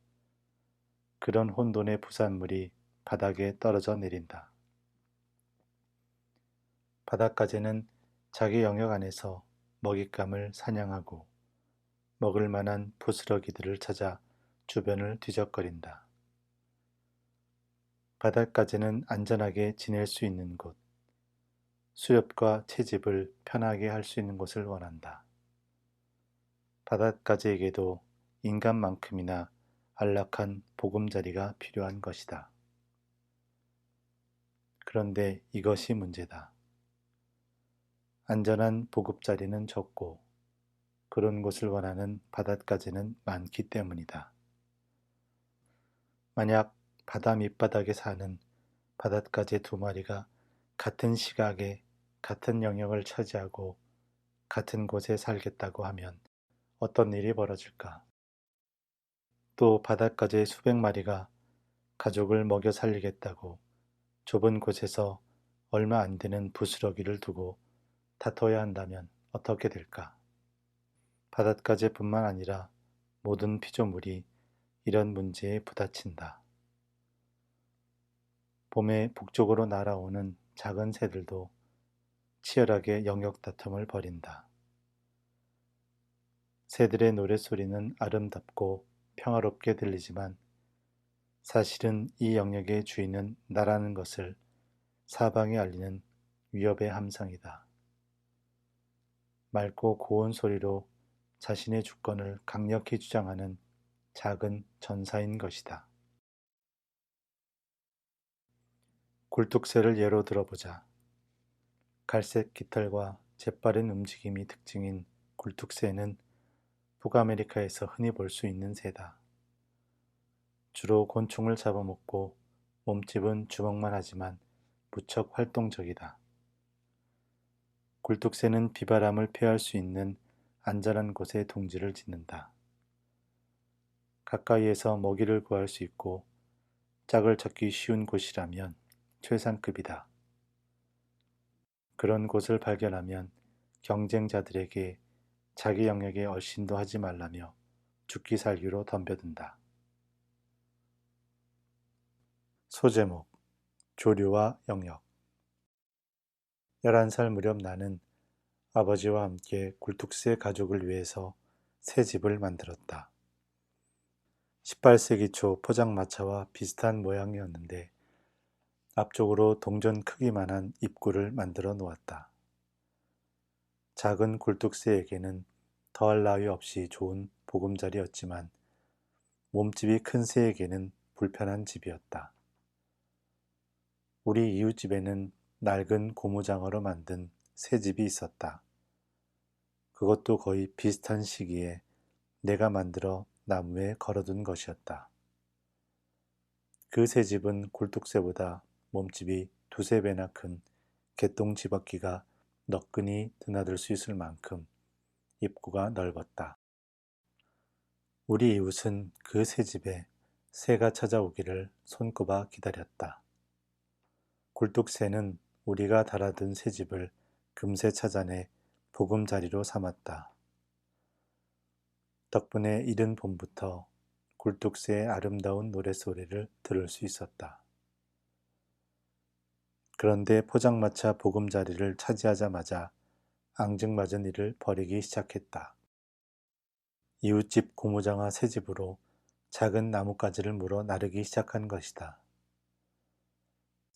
그런 혼돈의 부산물이 바닥에 떨어져 내린다. 바닷가재는 자기 영역 안에서 먹잇감을 사냥하고 먹을 만한 부스러기들을 찾아 주변을 뒤적거린다. 바닷가재는 안전하게 지낼 수 있는 곳, 수렵과 채집을 편하게 할 수 있는 곳을 원한다. 바닷가재에게도 인간만큼이나 안락한 보금자리가 필요한 것이다. 그런데 이것이 문제다. 안전한 보급자리는 적고 그런 곳을 원하는 바닷가재는 많기 때문이다. 만약 바다 밑바닥에 사는 바닷가재 두 마리가 같은 시각에 같은 영역을 차지하고 같은 곳에 살겠다고 하면 어떤 일이 벌어질까? 또 바닷가재 수백 마리가 가족을 먹여 살리겠다고 좁은 곳에서 얼마 안 되는 부스러기를 두고 다퉈야 한다면 어떻게 될까? 바닷가재뿐만 아니라 모든 피조물이 이런 문제에 부딪힌다. 봄에 북쪽으로 날아오는 작은 새들도 치열하게 영역 다툼을 벌인다. 새들의 노랫소리는 아름답고 평화롭게 들리지만 사실은 이 영역의 주인은 나라는 것을 사방에 알리는 위협의 함성이다. 맑고 고운 소리로 자신의 주권을 강력히 주장하는 작은 전사인 것이다. 굴뚝새를 예로 들어보자. 갈색 깃털과 재빠른 움직임이 특징인 굴뚝새는 북아메리카에서 흔히 볼 수 있는 새다. 주로 곤충을 잡아먹고 몸집은 주먹만 하지만 무척 활동적이다. 굴뚝새는 비바람을 피할 수 있는 안전한 곳에 둥지를 짓는다. 가까이에서 먹이를 구할 수 있고 짝을 찾기 쉬운 곳이라면 최상급이다. 그런 곳을 발견하면 경쟁자들에게 자기 영역에 얼씬도 하지 말라며 죽기 살기로 덤벼든다. 소제목 조류와 영역 11살 무렵 나는 아버지와 함께 굴뚝새 가족을 위해서 새 집을 만들었다. 18세기 초 포장마차와 비슷한 모양이었는데 앞쪽으로 동전 크기만한 입구를 만들어 놓았다. 작은 굴뚝새에게는 더할 나위 없이 좋은 보금자리였지만 몸집이 큰 새에게는 불편한 집이었다. 우리 이웃집에는 낡은 고무장어로 만든 새 집이 있었다. 그것도 거의 비슷한 시기에 내가 만들어 나무에 걸어둔 것이었다. 그 새 집은 굴뚝새보다 몸집이 두세 배나 큰 개똥 집어끼가 너끈히 드나들 수 있을 만큼 입구가 넓었다. 우리 이웃은 그 새 집에 새가 찾아오기를 손꼽아 기다렸다. 굴뚝새는 우리가 달아둔 새 집을 금세 찾아내 보금자리로 삼았다. 덕분에 이른 봄부터 굴뚝새의 아름다운 노랫소리를 들을 수 있었다. 그런데 포장마차 보금자리를 차지하자마자 앙증맞은 일을 벌이기 시작했다. 이웃집 고무장어 새 집으로 작은 나뭇가지를 물어 나르기 시작한 것이다.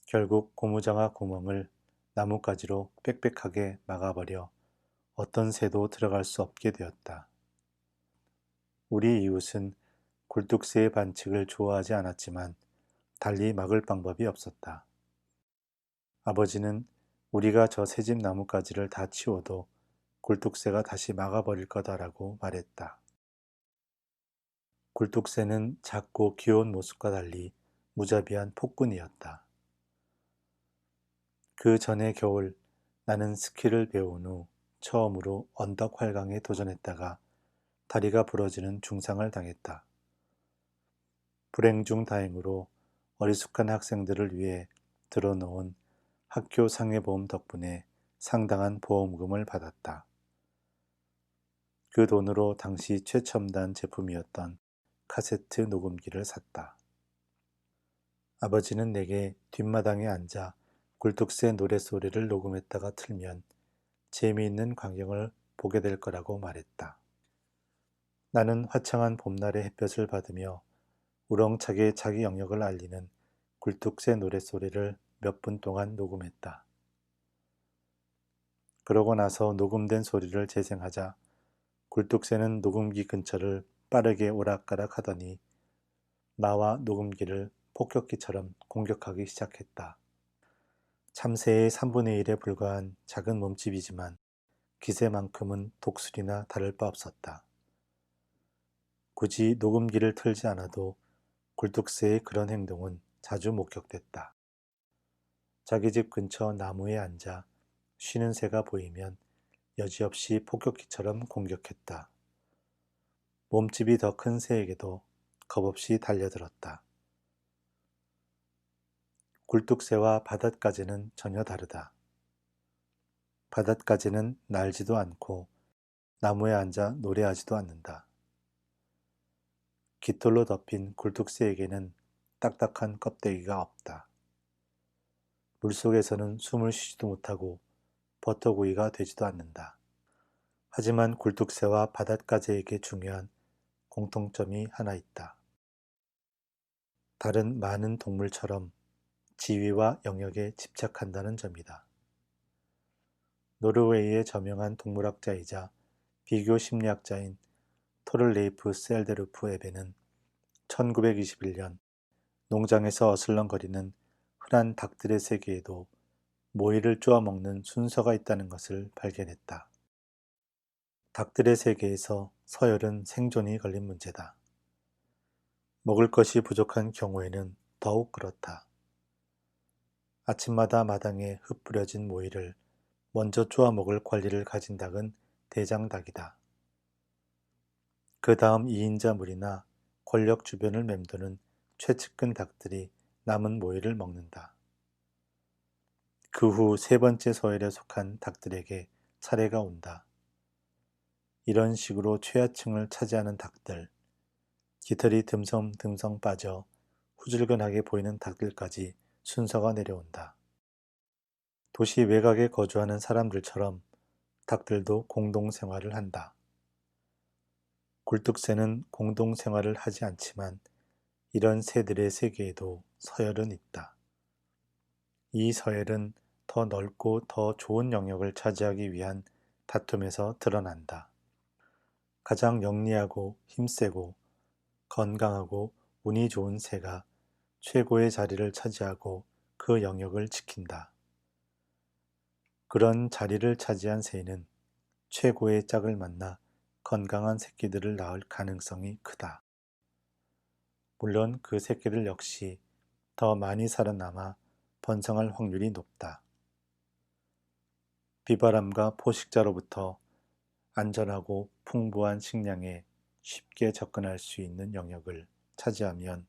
결국 고무장어 구멍을 나뭇가지로 빽빽하게 막아버려 어떤 새도 들어갈 수 없게 되었다. 우리 이웃은 굴뚝새의 반칙을 좋아하지 않았지만 달리 막을 방법이 없었다. 아버지는 우리가 저 새집 나뭇가지를 다 치워도 굴뚝새가 다시 막아버릴 거다라고 말했다. 굴뚝새는 작고 귀여운 모습과 달리 무자비한 폭군이었다. 그 전에 겨울 나는 스키를 배운 후 처음으로 언덕 활강에 도전했다가 다리가 부러지는 중상을 당했다. 불행 중 다행으로 어리숙한 학생들을 위해 들어놓은 학교 상해보험 덕분에 상당한 보험금을 받았다. 그 돈으로 당시 최첨단 제품이었던 카세트 녹음기를 샀다. 아버지는 내게 뒷마당에 앉아 굴뚝새 노랫소리를 녹음했다가 틀면 재미있는 광경을 보게 될 거라고 말했다. 나는 화창한 봄날의 햇볕을 받으며 우렁차게 자기 영역을 알리는 굴뚝새 노랫소리를 몇 분 동안 녹음했다. 그러고 나서 녹음된 소리를 재생하자 굴뚝새는 녹음기 근처를 빠르게 오락가락 하더니 나와 녹음기를 폭격기처럼 공격하기 시작했다. 참새의 3분의 1에 불과한 작은 몸집이지만 기세만큼은 독수리나 다를 바 없었다. 굳이 녹음기를 틀지 않아도 굴뚝새의 그런 행동은 자주 목격됐다. 자기 집 근처 나무에 앉아 쉬는 새가 보이면 여지없이 폭격기처럼 공격했다. 몸집이 더 큰 새에게도 겁없이 달려들었다. 굴뚝새와 바닷가재는 전혀 다르다. 바닷가재는 날지도 않고 나무에 앉아 노래하지도 않는다. 깃털로 덮인 굴뚝새에게는 딱딱한 껍데기가 없다. 물속에서는 숨을 쉬지도 못하고 버터구이가 되지도 않는다. 하지만 굴뚝새와 바닷가재에게 중요한 공통점이 하나 있다. 다른 많은 동물처럼 지위와 영역에 집착한다는 점이다. 노르웨이의 저명한 동물학자이자 비교 심리학자인 토를레이프 셀데루프 에베는 1921년 농장에서 어슬렁거리는 흔한 닭들의 세계에도 모이를 쪼아 먹는 순서가 있다는 것을 발견했다. 닭들의 세계에서 서열은 생존이 걸린 문제다. 먹을 것이 부족한 경우에는 더욱 그렇다. 아침마다 마당에 흩뿌려진 모이를 먼저 쪼아 먹을 권리를 가진 닭은 대장닭이다. 그 다음 2인자 물이나 권력 주변을 맴도는 최측근 닭들이 남은 모이를 먹는다. 그 후 세 번째 서열에 속한 닭들에게 차례가 온다. 이런 식으로 최하층을 차지하는 닭들, 깃털이 듬성듬성 빠져 후줄근하게 보이는 닭들까지 순서가 내려온다. 도시 외곽에 거주하는 사람들처럼 닭들도 공동생활을 한다. 굴뚝새는 공동생활을 하지 않지만 이런 새들의 세계에도 서열은 있다. 이 서열은 더 넓고 더 좋은 영역을 차지하기 위한 다툼에서 드러난다. 가장 영리하고 힘세고 건강하고 운이 좋은 새가 최고의 자리를 차지하고 그 영역을 지킨다. 그런 자리를 차지한 새는 최고의 짝을 만나 건강한 새끼들을 낳을 가능성이 크다. 물론 그 새끼들 역시 더 많이 살아남아 번성할 확률이 높다. 비바람과 포식자로부터 안전하고 풍부한 식량에 쉽게 접근할 수 있는 영역을 차지하면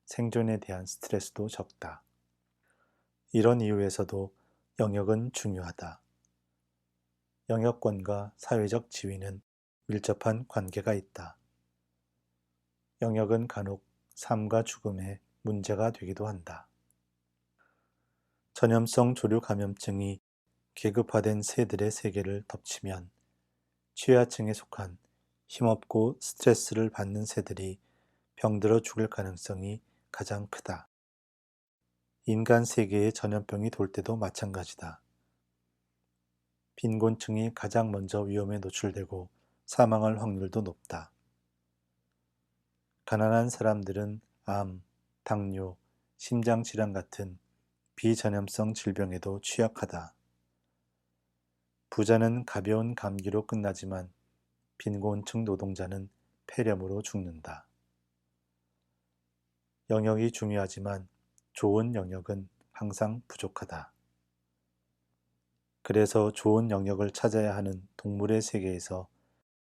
생존에 대한 스트레스도 적다. 이런 이유에서도 영역은 중요하다. 영역권과 사회적 지위는 밀접한 관계가 있다. 영역은 간혹 삶과 죽음의 문제가 되기도 한다. 전염성 조류 감염증이 계급화된 새들의 세계를 덮치면 취하층에 속한 힘없고 스트레스를 받는 새들이 병들어 죽을 가능성이 가장 크다. 인간 세계에 전염병이 돌 때도 마찬가지다. 빈곤층이 가장 먼저 위험에 노출되고 사망할 확률도 높다. 가난한 사람들은 암, 당뇨, 심장질환 같은 비전염성 질병에도 취약하다. 부자는 가벼운 감기로 끝나지만 빈곤층 노동자는 폐렴으로 죽는다. 영역이 중요하지만 좋은 영역은 항상 부족하다. 그래서 좋은 영역을 찾아야 하는 동물의 세계에서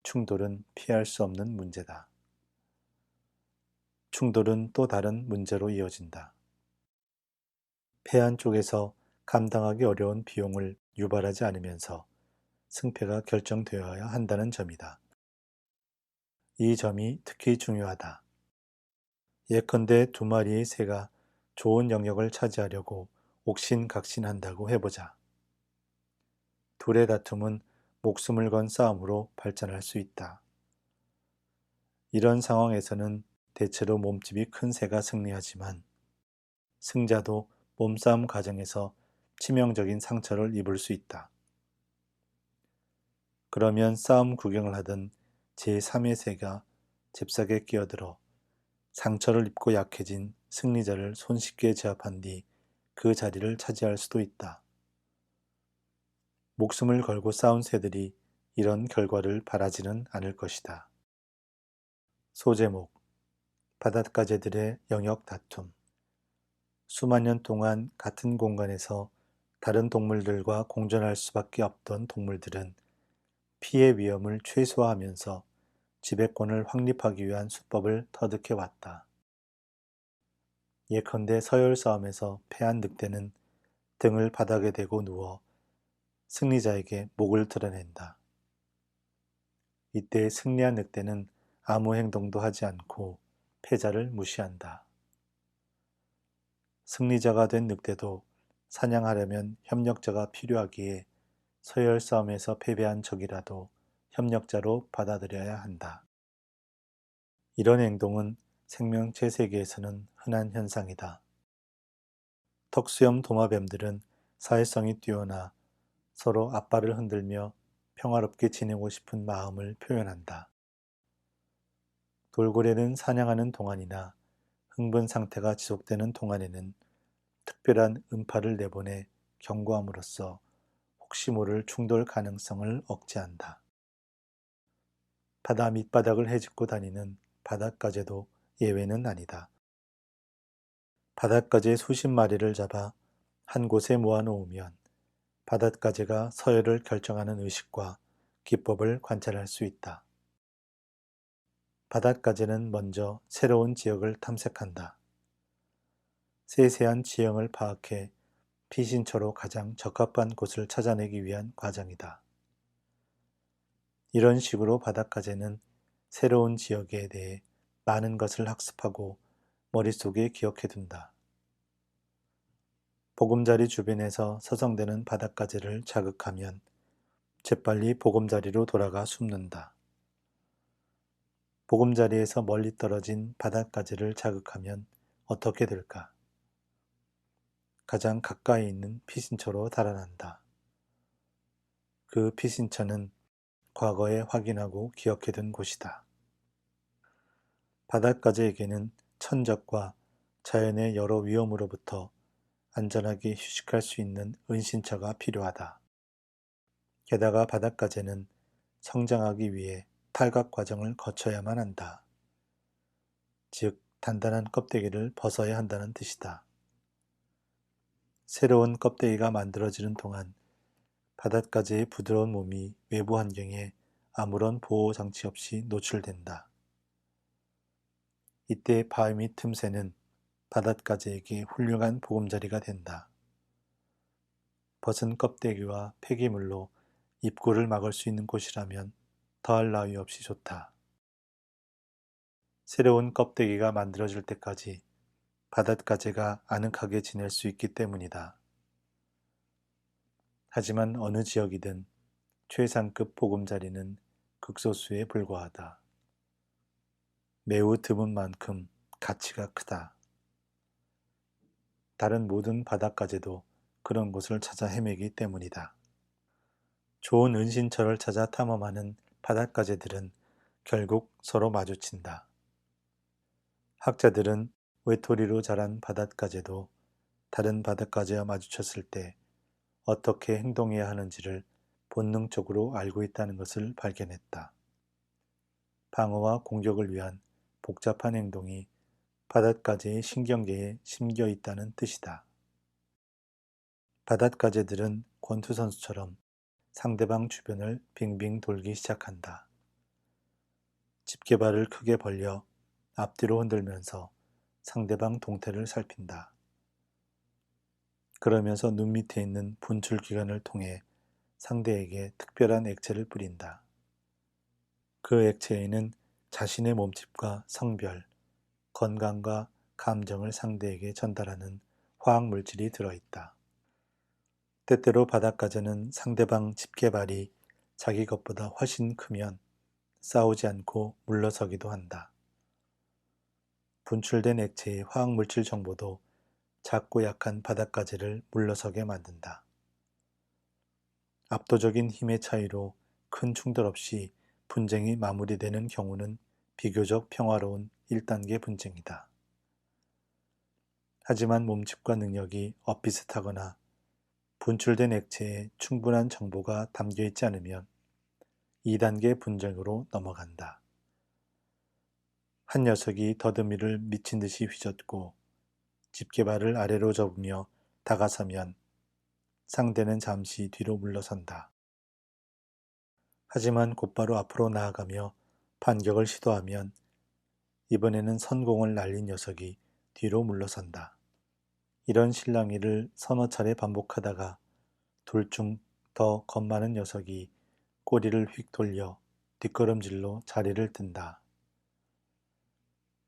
충돌은 피할 수 없는 문제다. 충돌은 또 다른 문제로 이어진다. 패한 쪽에서 감당하기 어려운 비용을 유발하지 않으면서 승패가 결정되어야 한다는 점이다. 이 점이 특히 중요하다. 예컨대 두 마리의 새가 좋은 영역을 차지하려고 옥신각신한다고 해보자. 둘의 다툼은 목숨을 건 싸움으로 발전할 수 있다. 이런 상황에서는 대체로 몸집이 큰 새가 승리하지만 승자도 몸싸움 과정에서 치명적인 상처를 입을 수 있다. 그러면 싸움 구경을 하던 제3의 새가 잽싸게 끼어들어 상처를 입고 약해진 승리자를 손쉽게 제압한 뒤 그 자리를 차지할 수도 있다. 목숨을 걸고 싸운 새들이 이런 결과를 바라지는 않을 것이다. 소제목: 바닷가재들의 영역 다툼. 수만 년 동안 같은 공간에서 다른 동물들과 공존할 수밖에 없던 동물들은 피해 위험을 최소화하면서 지배권을 확립하기 위한 수법을 터득해 왔다. 예컨대 서열 싸움에서 패한 늑대는 등을 바닥에 대고 누워 승리자에게 목을 드러낸다. 이때 승리한 늑대는 아무 행동도 하지 않고 패자를 무시한다. 승리자가 된 늑대도 사냥하려면 협력자가 필요하기에 서열 싸움에서 패배한 적이라도 협력자로 받아들여야 한다. 이런 행동은 생명체 세계에서는 흔한 현상이다. 턱수염 도마뱀들은 사회성이 뛰어나 서로 앞발을 흔들며 평화롭게 지내고 싶은 마음을 표현한다. 돌고래는 사냥하는 동안이나 흥분 상태가 지속되는 동안에는 특별한 음파를 내보내 경고함으로써 혹시 모를 충돌 가능성을 억제한다. 바다 밑바닥을 헤집고 다니는 바닷가재도 예외는 아니다. 바닷가재 수십 마리를 잡아 한 곳에 모아놓으면 바닷가재가 서열을 결정하는 의식과 기법을 관찰할 수 있다. 바닷가재는 먼저 새로운 지역을 탐색한다. 세세한 지형을 파악해 피신처로 가장 적합한 곳을 찾아내기 위한 과정이다. 이런 식으로 바닷가재는 새로운 지역에 대해 많은 것을 학습하고 머릿속에 기억해둔다. 보금자리 주변에서 서성대는 바닷가재를 자극하면 재빨리 보금자리로 돌아가 숨는다. 보금자리에서 멀리 떨어진 바닷가재를 자극하면 어떻게 될까? 가장 가까이 있는 피신처로 달아난다. 그 피신처는 과거에 확인하고 기억해둔 곳이다. 바닷가재에게는 천적과 자연의 여러 위험으로부터 안전하게 휴식할 수 있는 은신처가 필요하다. 게다가 바닷가재는 성장하기 위해 탈각 과정을 거쳐야만 한다. 즉, 단단한 껍데기를 벗어야 한다는 뜻이다. 새로운 껍데기가 만들어지는 동안 바닷가재의 부드러운 몸이 외부 환경에 아무런 보호 장치 없이 노출된다. 이때 바위 틈새는 바닷가재에게 훌륭한 보금자리가 된다. 벗은 껍데기와 폐기물로 입구를 막을 수 있는 곳이라면 더할 나위 없이 좋다. 새로운 껍데기가 만들어질 때까지 바닷가재가 아늑하게 지낼 수 있기 때문이다. 하지만 어느 지역이든 최상급 보금자리는 극소수에 불과하다. 매우 드문 만큼 가치가 크다. 다른 모든 바닷가재도 그런 곳을 찾아 헤매기 때문이다. 좋은 은신처를 찾아 탐험하는 바닷가재들은 결국 서로 마주친다. 학자들은 외톨이로 자란 바닷가재도 다른 바닷가재와 마주쳤을 때 어떻게 행동해야 하는지를 본능적으로 알고 있다는 것을 발견했다. 방어와 공격을 위한 복잡한 행동이 바닷가재의 신경계에 심겨 있다는 뜻이다. 바닷가재들은 권투선수처럼 상대방 주변을 빙빙 돌기 시작한다. 집게발을 크게 벌려 앞뒤로 흔들면서 상대방 동태를 살핀다. 그러면서 눈 밑에 있는 분출기관을 통해 상대에게 특별한 액체를 뿌린다. 그 액체에는 자신의 몸집과 성별, 건강과 감정을 상대에게 전달하는 화학물질이 들어있다. 때때로 바닷가재는 상대방 집게발이 자기 것보다 훨씬 크면 싸우지 않고 물러서기도 한다. 분출된 액체의 화학물질 정보도 작고 약한 바닷가재를 물러서게 만든다. 압도적인 힘의 차이로 큰 충돌 없이 분쟁이 마무리되는 경우는 비교적 평화로운 1단계 분쟁이다. 하지만 몸집과 능력이 엇비슷하거나 분출된 액체에 충분한 정보가 담겨 있지 않으면 2단계 분쟁으로 넘어간다. 한 녀석이 더듬이를 미친 듯이 휘젓고 집게발을 아래로 접으며 다가서면 상대는 잠시 뒤로 물러선다. 하지만 곧바로 앞으로 나아가며 반격을 시도하면 이번에는 선공을 날린 녀석이 뒤로 물러선다. 이런 실랑이를 서너 차례 반복하다가 둘 중 더 겁많은 녀석이 꼬리를 휙 돌려 뒷걸음질로 자리를 뜬다.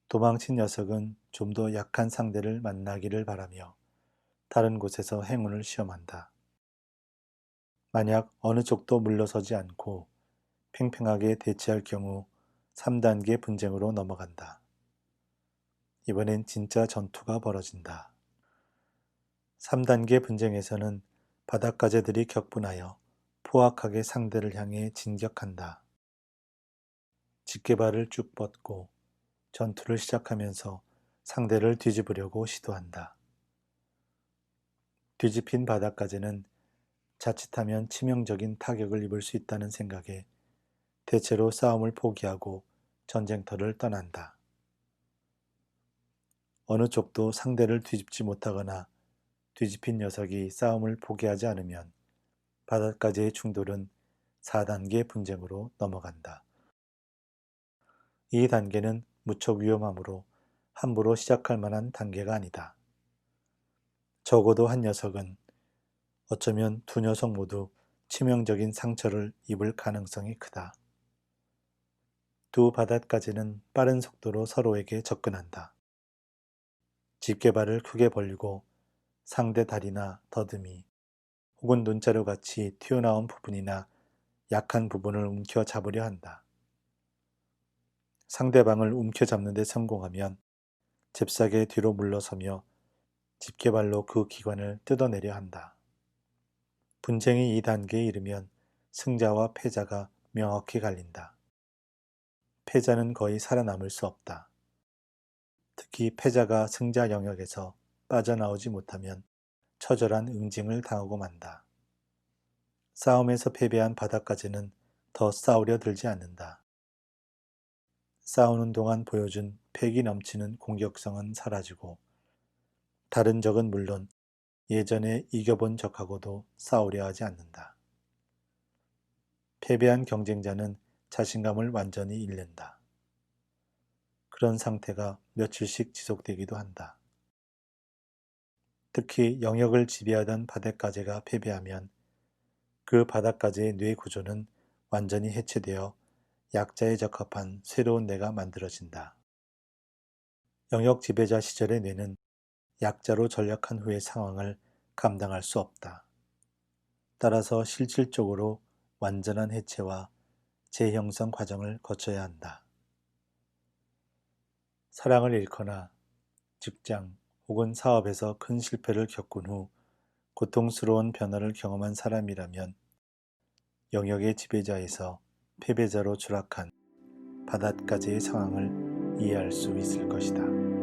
도망친 녀석은 좀 더 약한 상대를 만나기를 바라며 다른 곳에서 행운을 시험한다. 만약 어느 쪽도 물러서지 않고 팽팽하게 대치할 경우 3단계 분쟁으로 넘어간다. 이번엔 진짜 전투가 벌어진다. 3단계 분쟁에서는 바닷가재들이 격분하여 포악하게 상대를 향해 진격한다. 집게발을 쭉 뻗고 전투를 시작하면서 상대를 뒤집으려고 시도한다. 뒤집힌 바닷가재는 자칫하면 치명적인 타격을 입을 수 있다는 생각에 대체로 싸움을 포기하고 전쟁터를 떠난다. 어느 쪽도 상대를 뒤집지 못하거나 뒤집힌 녀석이 싸움을 포기하지 않으면 바닷가재의 충돌은 4단계 분쟁으로 넘어간다. 이 단계는 무척 위험하므로 함부로 시작할 만한 단계가 아니다. 적어도 한 녀석은, 어쩌면 두 녀석 모두 치명적인 상처를 입을 가능성이 크다. 두 바닷가재는 빠른 속도로 서로에게 접근한다. 집게발을 크게 벌리고 상대 다리나 더듬이 혹은 눈자루 같이 튀어나온 부분이나 약한 부분을 움켜잡으려 한다. 상대방을 움켜잡는 데 성공하면 잽싸게 뒤로 물러서며 집게발로 그 기관을 뜯어내려 한다. 분쟁이 2단계에 이르면 승자와 패자가 명확히 갈린다. 패자는 거의 살아남을 수 없다. 특히 패자가 승자 영역에서 빠져나오지 못하면 처절한 응징을 당하고 만다. 싸움에서 패배한 바닷가재는 더 싸우려 들지 않는다. 싸우는 동안 보여준 패기 넘치는 공격성은 사라지고 다른 적은 물론 예전에 이겨본 적하고도 싸우려 하지 않는다. 패배한 경쟁자는 자신감을 완전히 잃는다. 그런 상태가 며칠씩 지속되기도 한다. 특히 영역을 지배하던 바닷가재가 패배하면 그 바닷가재의 뇌 구조는 완전히 해체되어 약자에 적합한 새로운 뇌가 만들어진다. 영역 지배자 시절의 뇌는 약자로 전락한 후의 상황을 감당할 수 없다. 따라서 실질적으로 완전한 해체와 재형성 과정을 거쳐야 한다. 사랑을 잃거나 직장 혹은 사업에서 큰 실패를 겪은 후 고통스러운 변화를 경험한 사람이라면 영역의 지배자에서 패배자로 추락한 바닷가재의 상황을 이해할 수 있을 것이다.